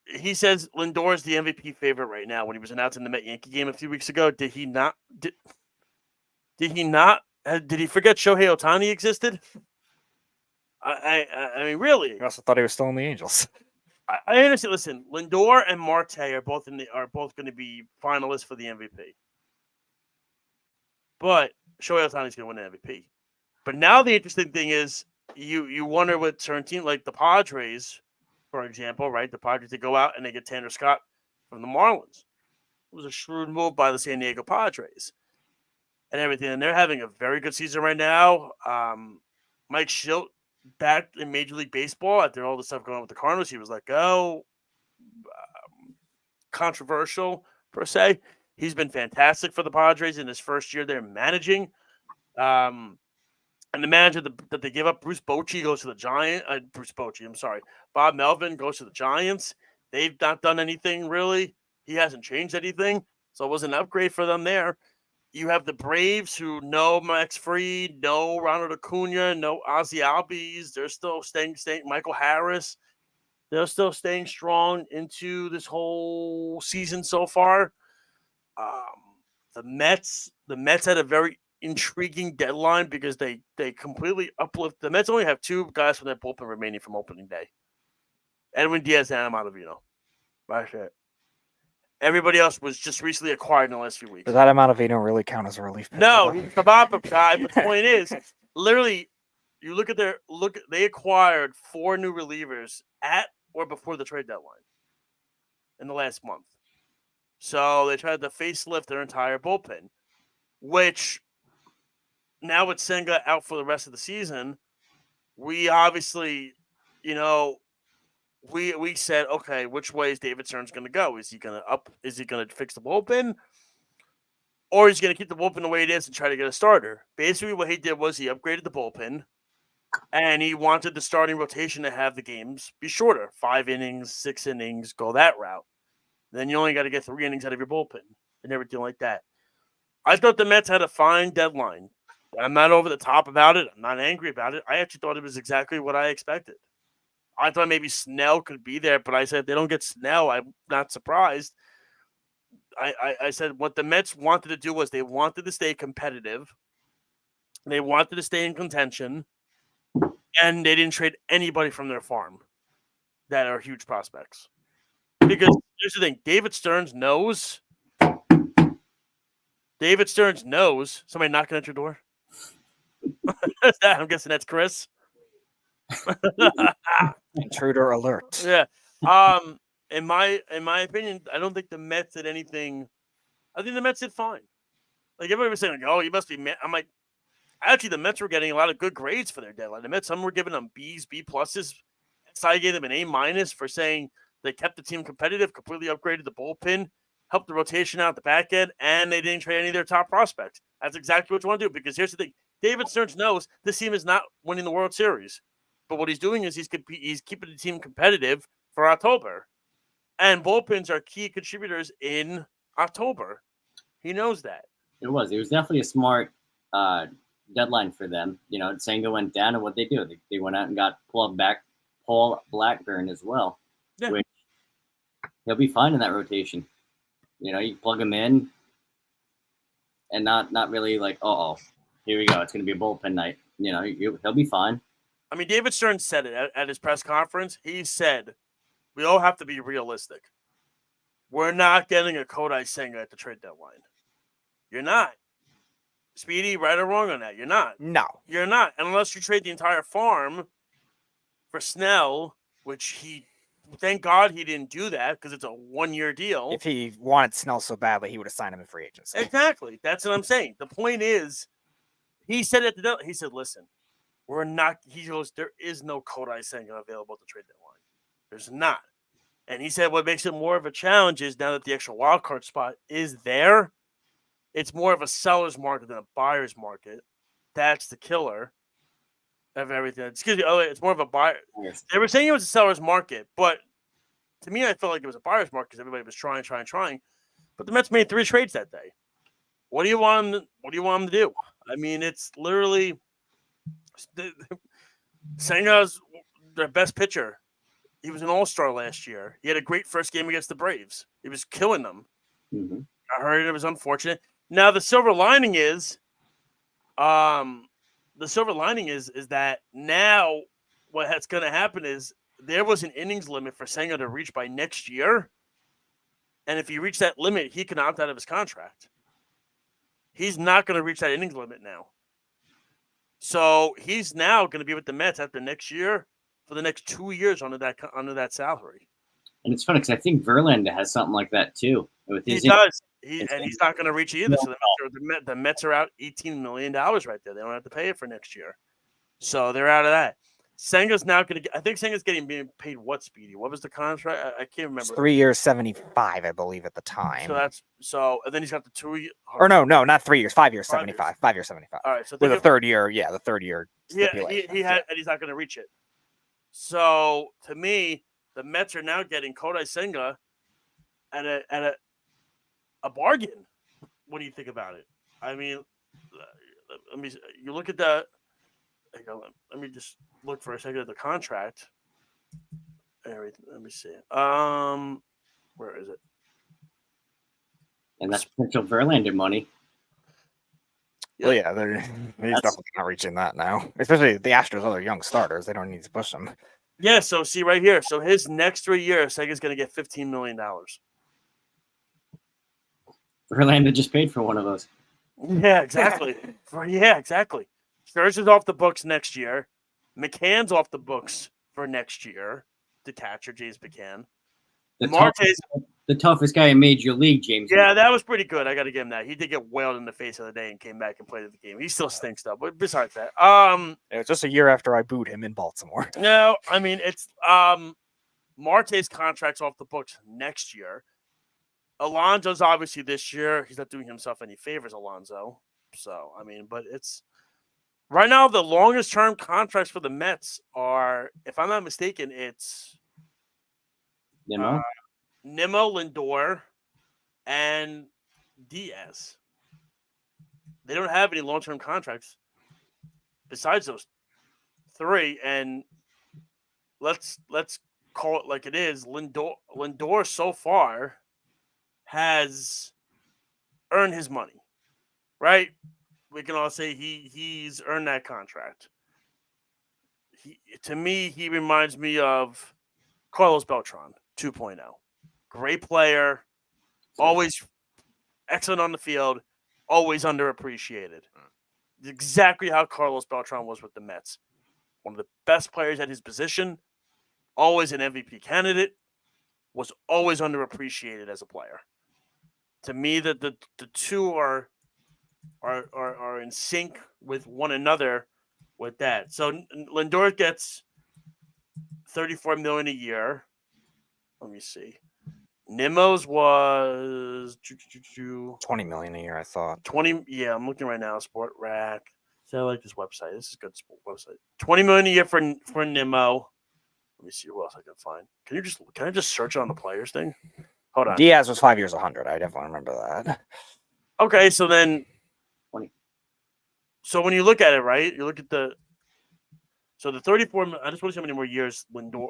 Speaker 10: He says Lindor is the MVP favorite right now. When he was announcing the Met Yankee game a few weeks ago, did he not? Did he not? Did he forget Shohei Ohtani existed? I mean, really.
Speaker 11: I also thought he was still in the Angels.
Speaker 10: I understand. Listen, Lindor and Marte are both going to be finalists for the MVP. But Shohei Ohtani's going to win the MVP. But now the interesting thing is, you wonder with certain teams like the Padres, for example, right? The Padres, they go out and they get Tanner Scott from the Marlins. It was a shrewd move by the San Diego Padres and everything. And they're having a very good season right now. Mike Schilt back in Major League Baseball after all the stuff going on with the Cardinals. He was let go. Controversial, per se. He's been fantastic for the Padres in his first year there managing. And the manager that they give up, Bruce Bochy, goes to the Giants. Bob Melvin goes to the Giants. They've not done anything, really. He hasn't changed anything. So it was an upgrade for them there. You have the Braves, who no Max Fried, no Ronald Acuna, no Ozzie Albies. They're still staying. Michael Harris. They're still staying strong into this whole season so far. The Mets had a very intriguing deadline because they completely uplift. The Mets only have 2 guys from their bullpen remaining from opening day: Edwin Diaz and Adam Ottavino. That's it. Everybody else was just recently acquired in the last few weeks.
Speaker 11: Does Adam Ottavino really count as a relief pitcher?
Speaker 10: No, he's a kebab guy. But the point is, literally, you look at they acquired 4 new relievers at or before the trade deadline in the last month. So they tried to facelift their entire bullpen, which now with Senga out for the rest of the season, we obviously, we said, okay, which way is David Stearns going to go? Is he going to Is he going to fix the bullpen? Or is he going to keep the bullpen the way it is and try to get a starter? Basically, what he did was he upgraded the bullpen, and he wanted the starting rotation to have the games be shorter. 5 innings, 6 innings, go that route. Then you only got to get 3 innings out of your bullpen and everything like that. I thought the Mets had a fine deadline. I'm not over the top about it. I'm not angry about it. I actually thought it was exactly what I expected. I thought maybe Snell could be there, but I said if they don't get Snell, I'm not surprised. I said what the Mets wanted to do was they wanted to stay competitive. They wanted to stay in contention, and they didn't trade anybody from their farm that are huge prospects. Because here's the thing, David Stearns knows David Stearns knows somebody knocking at your door. I'm guessing that's Chris.
Speaker 11: Intruder alert.
Speaker 10: Yeah. In my opinion, I don't think the Mets did anything. I think the Mets did fine. Like everybody was saying, like, "Oh, you must be." I'm like, actually, the Mets were getting a lot of good grades for their deadline. The Mets, some were giving them B's, B pluses. SI gave them an A- for saying they kept the team competitive, completely upgraded the bullpen, helped the rotation out the back end, and they didn't trade any of their top prospects. That's exactly what you want to do. Because here's the thing: David Stearns knows this team is not winning the World Series, but what he's doing is he's keeping the team competitive for October, and bullpens are key contributors in October. He knows that.
Speaker 12: It was definitely a smart deadline for them. You know, Senga went down, and what they do, they went out and got Paul Blackburn as well, which he'll be fine in that rotation. You know, you plug him in, and not really like, here we go, it's going to be a bullpen night. You know, he'll be fine.
Speaker 10: I mean, David Stearns said it at his press conference. He said, we all have to be realistic. We're not getting a Kodai Senga at the trade deadline. You're not. Speedy, right or wrong on that? You're not.
Speaker 11: No.
Speaker 10: You're not. Unless you trade the entire farm for Snell, which thank God he didn't do that because it's a 1-year deal.
Speaker 11: If he wanted Snell so badly, he would have signed him in free agency.
Speaker 10: Exactly. That's what I'm saying. The point is, he said at the deadline, he said, listen, we're not, he goes, there is no Kodai Senga available at the trade deadline. There's not. And he said what makes it more of a challenge is now that the extra wild card spot is there, it's more of a seller's market than a buyer's market. That's the killer of everything. Excuse me. Oh, it's more of a buyer.
Speaker 12: Yes.
Speaker 10: They were saying it was a seller's market, but to me, I felt like it was a buyer's market because everybody was trying. But the Mets made 3 trades that day. What do you want them to do? I mean, it's literally Senga's their best pitcher. He was an all-star last year. He had a great first game against the Braves. He was killing them.
Speaker 12: Mm-hmm.
Speaker 10: I heard it was unfortunate. Now the silver lining is, that now what's going to happen is there was an innings limit for Senga to reach by next year, and if he reached that limit, he can opt out of his contract. He's not going to reach that innings limit now, so he's now going to be with the Mets after next year for the next 2 years under that salary.
Speaker 12: And it's funny because I think Verlander has something like that too. With his
Speaker 10: He does. And he's not going to reach either. So the Mets are out $18 million right there. They don't have to pay it for next year. So they're out of that. Senga's now going to get – I think Senga's being paid what, Speedy? What was the contract? I can't remember.
Speaker 11: It's 3 years, 75, I believe, at the time.
Speaker 10: And then he's got the 2 years.
Speaker 11: Or no, not 3 years, 5 years, 75. 5 years, 75.
Speaker 10: All right. So
Speaker 11: with the third year, the third year.
Speaker 10: Yeah, and he's not going to reach it. So to me, the Mets are now getting Kodai Senga at a bargain. What do you think about it? I mean, you look at that. Let me just look for a second at the contract. Everything. Let me see. Where is it?
Speaker 12: And that's potential Verlander money.
Speaker 11: Well, yeah, he's definitely not reaching that now. Especially the Astros, other young starters, they don't need to push them.
Speaker 10: Yeah, so see right here. So his next 3 years, Sega's going to get $15 million.
Speaker 12: Verlander just paid for one of those.
Speaker 10: Yeah, exactly. Exactly. Scherzer's off the books next year. McCann's off the books for next year. The catcher, James McCann.
Speaker 12: The toughest guy in Major League, James.
Speaker 10: Yeah, that was pretty good. I got to give him that. He did get wailed in the face the other day and came back and played the game. He still stinks, though. But besides that,
Speaker 11: it was just a year after I booed him in Baltimore.
Speaker 10: No, I mean it's Marte's contract's off the books next year. Alonso's obviously this year. He's not doing himself any favors, Alonso. So I mean, but it's right now the longest term contracts for the Mets are, if I'm not mistaken, it's
Speaker 12: Nimmo,
Speaker 10: Lindor, and Diaz. They don't have any long-term contracts besides those 3. And let's call it like it is. Lindor so far has earned his money, right? We can all say he's earned that contract. To me, he reminds me of Carlos Beltran 2.0. Great player, always excellent on the field, always underappreciated. Exactly how Carlos Beltran was with the Mets. One of the best players at his position, always an MVP candidate, was always underappreciated as a player. To me, the two are in sync with one another with that. So Lindor gets $34 million a year. Let me see. Nimmo's was
Speaker 11: 20 million a year, I thought.
Speaker 10: 20. Yeah, I'm looking right now. Sport Rack. So I like this website. This is a good website. 20 million a year for Nimmo. Let me see who else I can find. Can I just search on the players thing? Hold on.
Speaker 11: Diaz was 5 years, 100. I definitely remember that.
Speaker 10: Okay, so then
Speaker 12: 20.
Speaker 10: So when you look at it, right? You look at the 34. I just want to see how many more years Lindor.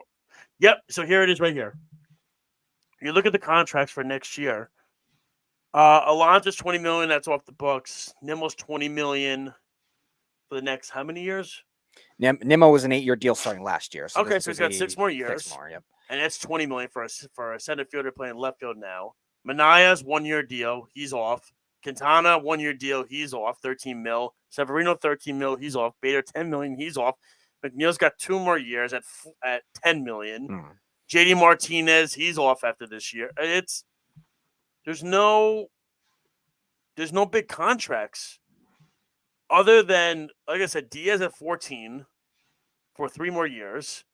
Speaker 10: Yep. So here it is, right here. You look at the contracts for next year. Alonso's $20 million. That's off the books. Nimmo's $20 million for the next how many years?
Speaker 11: Nimmo was an 8-year deal starting last year. So
Speaker 10: Okay, so he's got 6 more years.
Speaker 11: 6 more, yep.
Speaker 10: And that's $20 million for a center fielder playing left field now. Manaya's 1-year deal. He's off. Quintana 1-year deal. He's off. 13 mil. Severino 13 mil. He's off. Bader 10 million. He's off. McNeil's got 2 more years at 10 million. JD Martinez, he's off after this year. There's no big contracts other than, like I said, Diaz at 14 for 3 more years.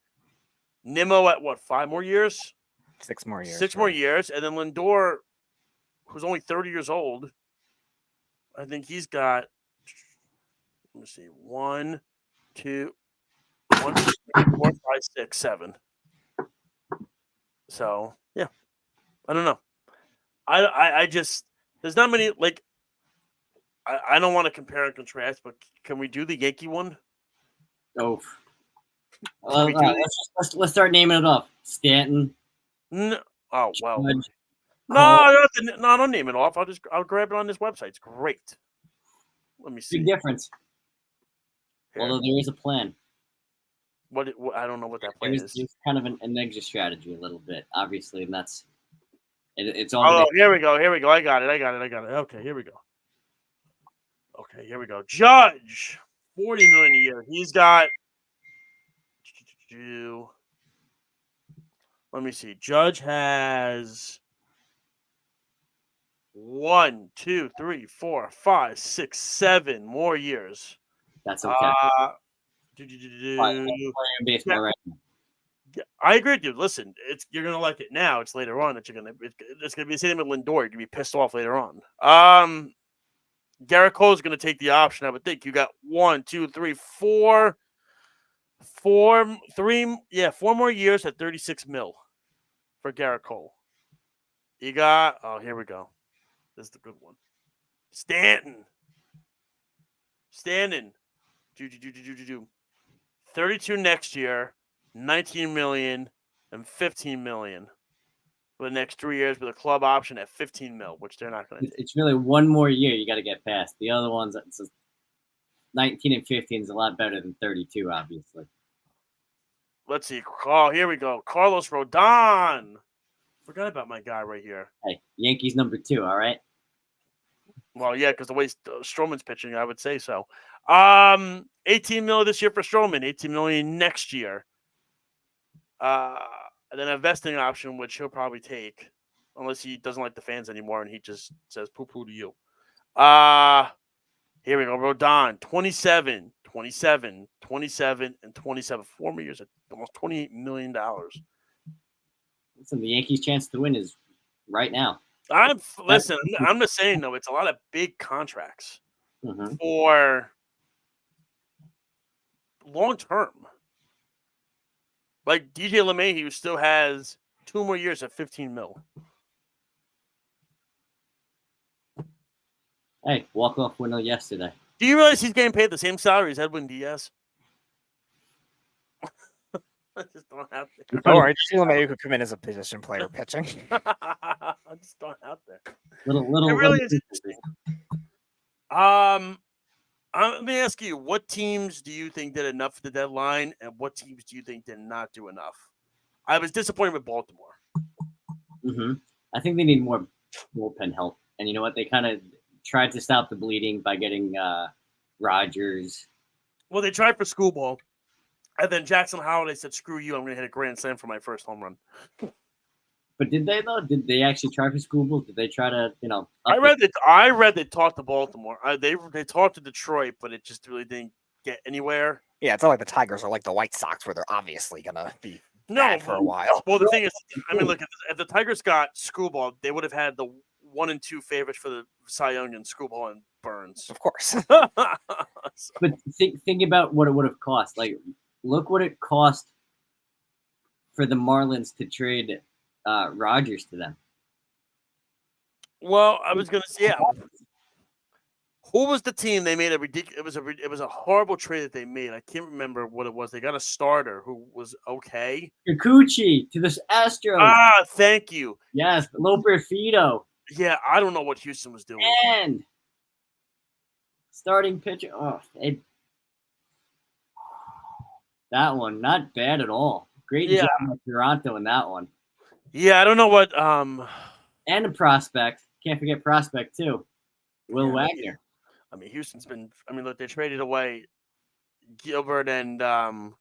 Speaker 10: Nimmo at what, 5 more years?
Speaker 11: 6 more years.
Speaker 10: 6 more years. And then Lindor, who's only 30 years old, I think he's got, let me see, 1, 2, 1, 2, 3, 4, 5, 6, 7. So, yeah. I don't know. I just, there's not many, like, I don't want to compare and contrast, but can we do the Yankee one?
Speaker 12: Oh. Let's start naming it off. Stanton.
Speaker 10: No. Oh, well.
Speaker 12: Judge,
Speaker 10: No, don't name it off. I'll grab it on this website. It's great. Let me see.
Speaker 12: Big difference. Although there is a plan.
Speaker 10: What I don't know what that plan is.
Speaker 12: It's kind of an exit strategy a little bit, obviously, and that's it's all.
Speaker 10: Oh, here we go. I got it. Okay, here we go. Judge, $40 million a year. He's got. Let me see. Judge has 1, 2, 3, 4, 5, 6, 7 more years.
Speaker 12: That's okay.
Speaker 10: Baseball right now. Yeah, I agree with you. Listen, you're gonna like it now. It's later on that it's gonna be the same with Lindor. You're gonna be pissed off later on. Garrett Cole's gonna take the option. I would think you got 1, 2, 3, 4 more years at 36 mil for Garrett Cole. You got here we go. This is the good one. Stanton. 32 next year, 19 million and 15 million for the next 3 years with a club option at 15 mil, which they're not going to.
Speaker 12: It's really one more year you got to get past. The other ones, 19 and 15 is a lot better than 32, obviously.
Speaker 10: Let's see. Oh, here we go. Carlos Rodon. Forgot about my guy right here.
Speaker 12: Hey, Yankees number 2, all right?
Speaker 10: Well, yeah, because the way Stroman's pitching, I would say so. 18 million this year for Stroman, 18 million next year. And then a vesting option, which he'll probably take, unless he doesn't like the fans anymore and he just says poo-poo to you. Here we go. Rodon, 27, 27, 27, and 27. 4 more years at almost $28 million.
Speaker 12: Listen, the Yankees' chance to win is right now.
Speaker 10: I'm just saying, though, it's a lot of big contracts
Speaker 12: Mm-hmm.
Speaker 10: for long term. Like DJ LeMahieu, who still has 2 more years at 15 mil.
Speaker 12: Hey, walk-off window yesterday.
Speaker 10: Do you realize he's getting paid the same salary as Edwin Diaz? I just don't have to.
Speaker 11: All right, LeMahieu could come in as a position player pitching.
Speaker 10: I just don't have to.
Speaker 12: Little.
Speaker 10: It really is interesting. Let me ask you, what teams do you think did enough for the deadline, and what teams do you think did not do enough? I was disappointed with Baltimore.
Speaker 12: Mm-hmm. I think they need more bullpen help. And you know what? They kind of tried to stop the bleeding by getting Rogers.
Speaker 10: Well, they tried for school ball, and then Jackson Holiday said, "Screw you! I'm going to hit a grand slam for my first home run."
Speaker 12: But did they though? Did they actually try for school ball? Did they try to,
Speaker 10: I read they talked to Baltimore. They talked to Detroit, but it just really didn't get anywhere.
Speaker 11: Yeah, it's not like the Tigers are like the White Sox where they're obviously gonna be bad for a while.
Speaker 10: Well, the thing is, I mean, look, if the Tigers got Schoolball, they would have had the 1 and 2 favorites for the Cy Young and Schoolball and Burns.
Speaker 11: Of course.
Speaker 12: But think about what it would have cost. Like, look what it cost for the Marlins to trade Rogers to them.
Speaker 10: Well, I was going to say, yeah. Who was the team they made a ridiculous? It was a horrible trade that they made. I can't remember what it was. They got a starter who was okay.
Speaker 12: Kikuchi to the Astros.
Speaker 10: Ah, thank you.
Speaker 12: Yes, Loperfido.
Speaker 10: Yeah, I don't know what Houston was doing.
Speaker 12: And starting pitcher. That one, not bad at all. Great job by Toronto in that one.
Speaker 10: Yeah, I don't know what.
Speaker 12: And a prospect. Can't forget prospect too. Will Wagner.
Speaker 10: I mean, Houston's been. I mean, look, they traded away Gilbert and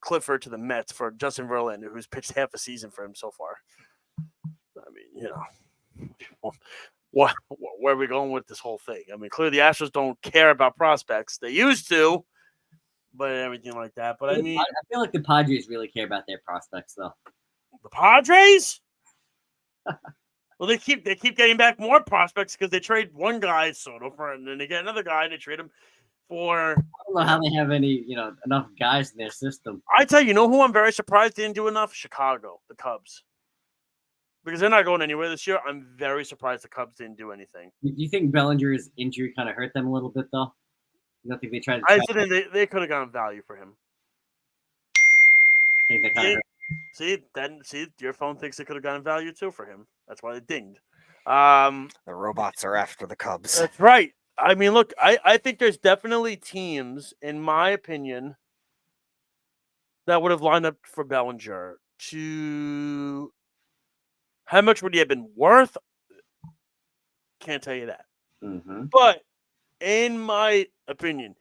Speaker 10: Clifford to the Mets for Justin Verlander, who's pitched half a season for him so far. I mean, where are we going with this whole thing? I mean, clearly the Astros don't care about prospects. They used to, but everything like that. But I mean,
Speaker 12: I feel like the Padres really care about their prospects, though.
Speaker 10: The Padres? Well, they keep getting back more prospects because they trade one guy Soto for, and then they get another guy and they trade him for.
Speaker 12: I don't know how they have any, enough guys in their system.
Speaker 10: I tell you, who I'm very surprised didn't do enough? Chicago, the Cubs, because they're not going anywhere this year. I'm very surprised the Cubs didn't do anything.
Speaker 12: Do you think Bellinger's injury kind of hurt them a little bit, though? You don't think they tried to?
Speaker 10: I said they could have gotten value for him.
Speaker 12: I think they kind of.
Speaker 10: See, your phone thinks they could have gotten value too for him. That's why they dinged.
Speaker 11: The robots are after the Cubs.
Speaker 10: That's right. I mean, look, I think there's definitely teams, in my opinion, that would have lined up for Bellinger. To how much would he have been worth? Can't tell you that.
Speaker 12: Mm-hmm.
Speaker 10: But in my opinion,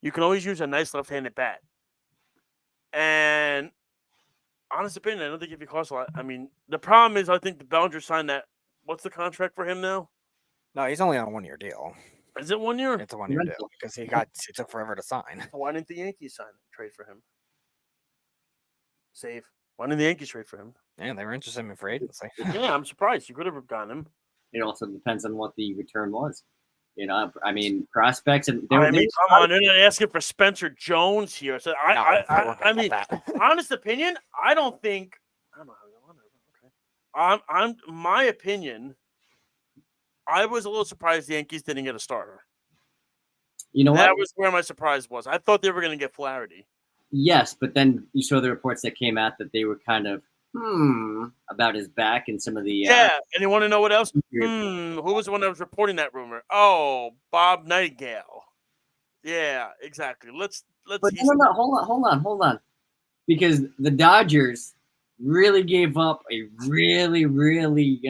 Speaker 10: you can always use a nice left-handed bat. And honest opinion, I don't think if it costs a lot. I mean, the problem is I think the Bellinger signed that. What's the contract for him now?
Speaker 11: No, he's only on a 1-year deal.
Speaker 10: Is it 1 year?
Speaker 11: It's a 1-year deal because it took forever to sign.
Speaker 10: Why didn't the Yankees trade for him? Save. Why didn't the Yankees trade for him?
Speaker 11: Yeah, they were interested in him for agency.
Speaker 10: Yeah, I'm surprised. You could have gotten him.
Speaker 12: It also depends on what the return was. I mean, prospects and
Speaker 10: come on, they're not asking for Spencer Jones here. So I mean, honest opinion, I don't think. I don't know. Okay. My opinion. I was a little surprised the Yankees didn't get a starter.
Speaker 12: You know what?
Speaker 10: That was where my surprise was. I thought they were going to get Flaherty.
Speaker 12: Yes, but then you saw the reports that came out that they were kind of about his back and some of the
Speaker 10: and you want to know what else? Who was the one that was reporting that rumor? Oh, Bob Nightingale. Yeah, exactly. Let's.
Speaker 12: But no, hold on, because the Dodgers really gave up a really, really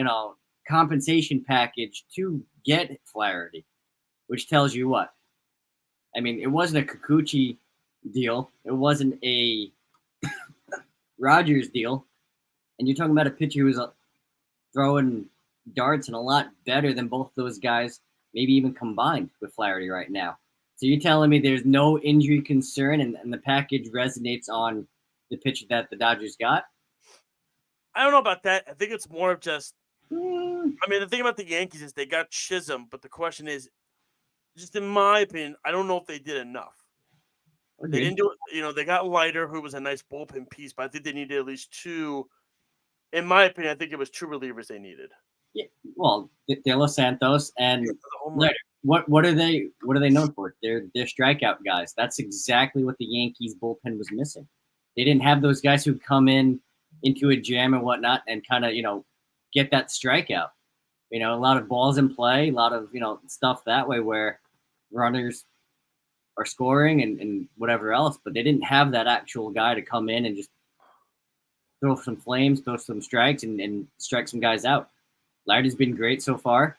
Speaker 12: compensation package to get Flaherty, which tells you what. I mean, it wasn't a Kikuchi deal. It wasn't a Rogers deal. And you're talking about a pitcher who's throwing darts and a lot better than both those guys, maybe even combined with Flaherty right now. So you're telling me there's no injury concern and the package resonates on the pitcher that the Dodgers got?
Speaker 10: I don't know about that. I think it's more of just I mean, the thing about the Yankees is they got Chisholm, but the question is, just in my opinion, I don't know if they did enough. Okay. They didn't do it. They got Leiter, who was a nice bullpen piece, but I think they needed at least two. In my opinion, I think it was two relievers they needed.
Speaker 12: Yeah, well, De Los Santos and Leiter. What are they known for? They're strikeout guys. That's exactly what the Yankees bullpen was missing. They didn't have those guys who come into a jam and whatnot and kind of get that strikeout. A lot of balls in play, a lot of stuff that way where runners are scoring and whatever else, but they didn't have that actual guy to come in and just throw some flames, throw some strikes, and strike some guys out. Larry's been great so far.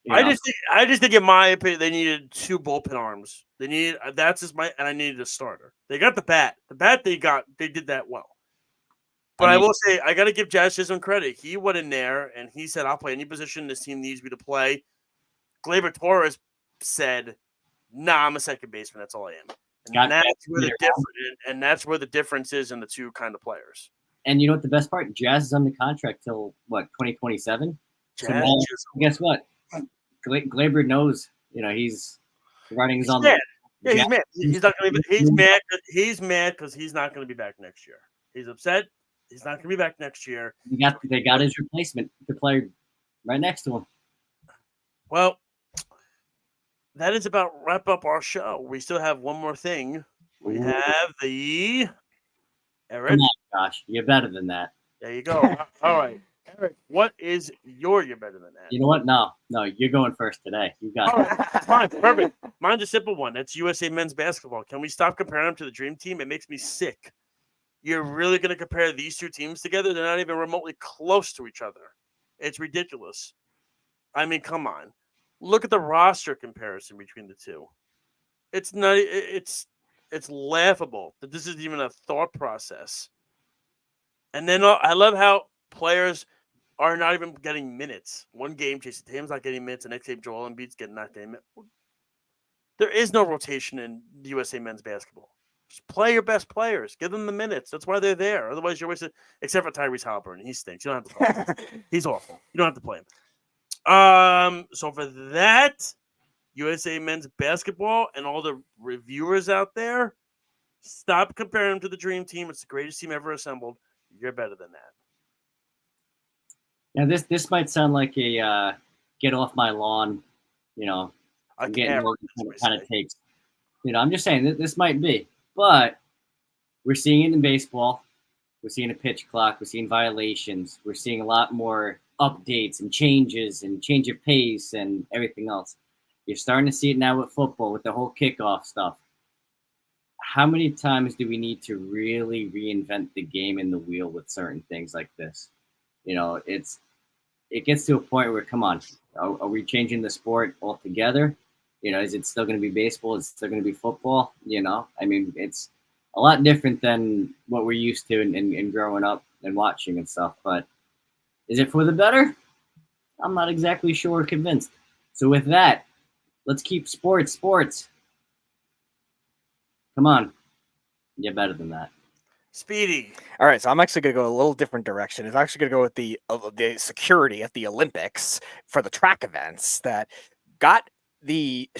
Speaker 12: You know?
Speaker 10: I just think, in my opinion, they needed 2 bullpen arms. They needed that's just my, and I needed a starter. They got the bat. The bat they did that well. But I will say, I got to give Jazz Chisholm credit. He went in there and he said, "I'll play any position this team needs me to play." Gleyber Torres said, "Nah, I'm a second baseman. That's all I am." And that's where the difference is in the two kind of players.
Speaker 12: And you know what the best part? Jazz is under contract till what, 2027? So now, guess what? Gleyber knows, he's running his own.
Speaker 10: Yeah, he's mad. He's not going to be. He's mad because he's not going to be back next year. He's upset. He's not going to be back next year.
Speaker 12: They got his replacement, the player right next to him.
Speaker 10: Well, that is about wrap up our show. We still have one more thing. We have the Eric.
Speaker 12: Come on, Josh, you're better than that.
Speaker 10: There you go. All right, Eric. What is you're better than that?
Speaker 12: You know what? No, you're going first today. You got
Speaker 10: it. Fine, perfect. Mine's a simple one. That's USA men's basketball. Can we stop comparing them to the Dream Team? It makes me sick. You're really going to compare these two teams together? They're not even remotely close to each other. It's ridiculous. I mean, come on. Look at the roster comparison between the two. It's not. It's laughable that this is even a thought process. And then I love how players are not even getting minutes. One game, Jason Tatum's not getting minutes. The next game, Joel Embiid's not getting minutes. There is no rotation in USA men's basketball. Just play your best players. Give them the minutes. That's why they're there. Otherwise, you're wasted. Except for Tyrese Halliburton. He stinks. You don't have to play him. He's awful. You don't have to play him. So for that, USA men's basketball and all the reviewers out there, stop comparing them to the Dream Team. It's the greatest team ever assembled. You're better than that.
Speaker 12: Now, this might sound like a get off my lawn,
Speaker 10: I
Speaker 12: getting kind of takes. I'm just saying that this might be. But we're seeing it in baseball. We're seeing a pitch clock. We're seeing violations. We're seeing a lot more updates and changes and change of pace and everything else. You're starting to see it now with football, with the whole kickoff stuff. How many times do we need to really reinvent the game and the wheel with certain things like this? It gets to a point where, come on, are we changing the sport altogether? Is it still going to be baseball? Is it still going to be football? I mean, it's a lot different than what we're used to in growing up and watching and stuff. But is it for the better? I'm not exactly sure or convinced. So with that, let's keep sports. Come on. You're better than that.
Speaker 10: Speedy.
Speaker 11: All right, so I'm actually going to go a little different direction. It's actually going to go with the security at the Olympics for the track events that got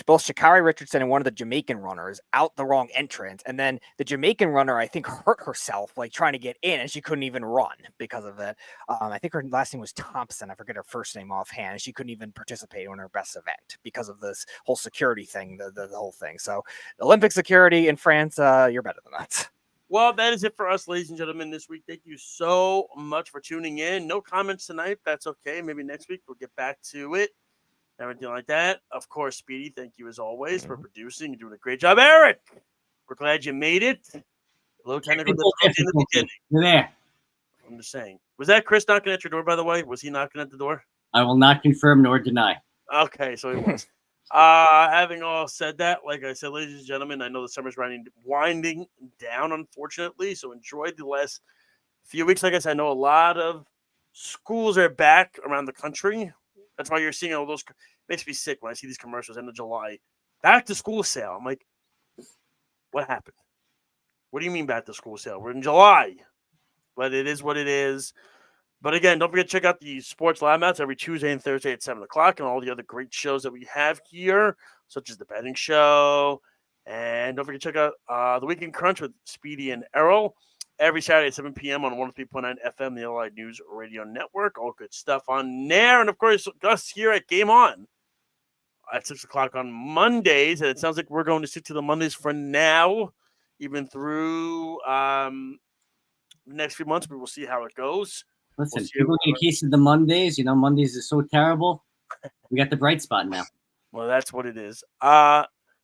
Speaker 11: both Sha'Carri Richardson and one of the Jamaican runners out the wrong entrance. And then the Jamaican runner, I think, hurt herself, trying to get in, and she couldn't even run because of it. I think her last name was Thompson. I forget her first name offhand. And she couldn't even participate in her best event because of this whole security thing, the whole thing. So Olympic security in France, you're better than that.
Speaker 10: Well, that is it for us, ladies and gentlemen, this week. Thank you so much for tuning in. No comments tonight. That's okay. Maybe next week we'll get back to it. Everything like that. Of course, Speedy, thank you as always for producing. You're doing a great job. Eric, we're glad you made it. A little technical difficulty in the beginning.
Speaker 12: You're there.
Speaker 10: I'm just saying. Was that Chris knocking at your door, by the way? Was he knocking at the door?
Speaker 12: I will not confirm nor deny.
Speaker 10: Okay, so he was. Having all said that, like I said, ladies and gentlemen, I know the summer's winding down, unfortunately. So enjoy the last few weeks. Like I said, I know a lot of schools are back around the country. That's why you're seeing all those. Makes me sick when I see these commercials end of July. Back to school sale. I'm like, what happened? What do you mean back to school sale? We're in July. But it is what it is. But again, don't forget to check out the Sports Lab Mats every Tuesday and Thursday at 7 o'clock and all the other great shows that we have here, such as the betting show. And don't forget to check out the Weekend Crunch with Speedy and Errol every Saturday at 7 p.m. on 103.9 FM, the LI News Radio Network. All good stuff on there. And, of course, us here at Game On at 6 o'clock on Mondays. And it sounds like we're going to stick to the Mondays for now, even through the next few months. We will see how it goes.
Speaker 12: Listen, people get a case of the Mondays. Mondays is so terrible. We got the bright spot now.
Speaker 10: Well, that's what it is.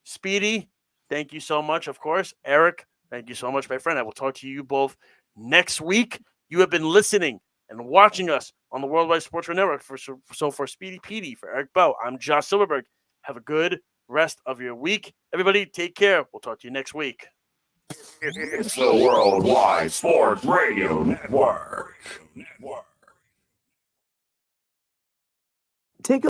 Speaker 10: Speedy, thank you so much, of course. Eric, thank you so much, my friend. I will talk to you both next week. You have been listening and watching us on the Worldwide Sports Radio Network. For Speedy Petey, for Eric Bowe, I'm Josh Silverberg. Have a good rest of your week. Everybody, take care. We'll talk to you next week.
Speaker 9: It's the Worldwide Sports Radio Network.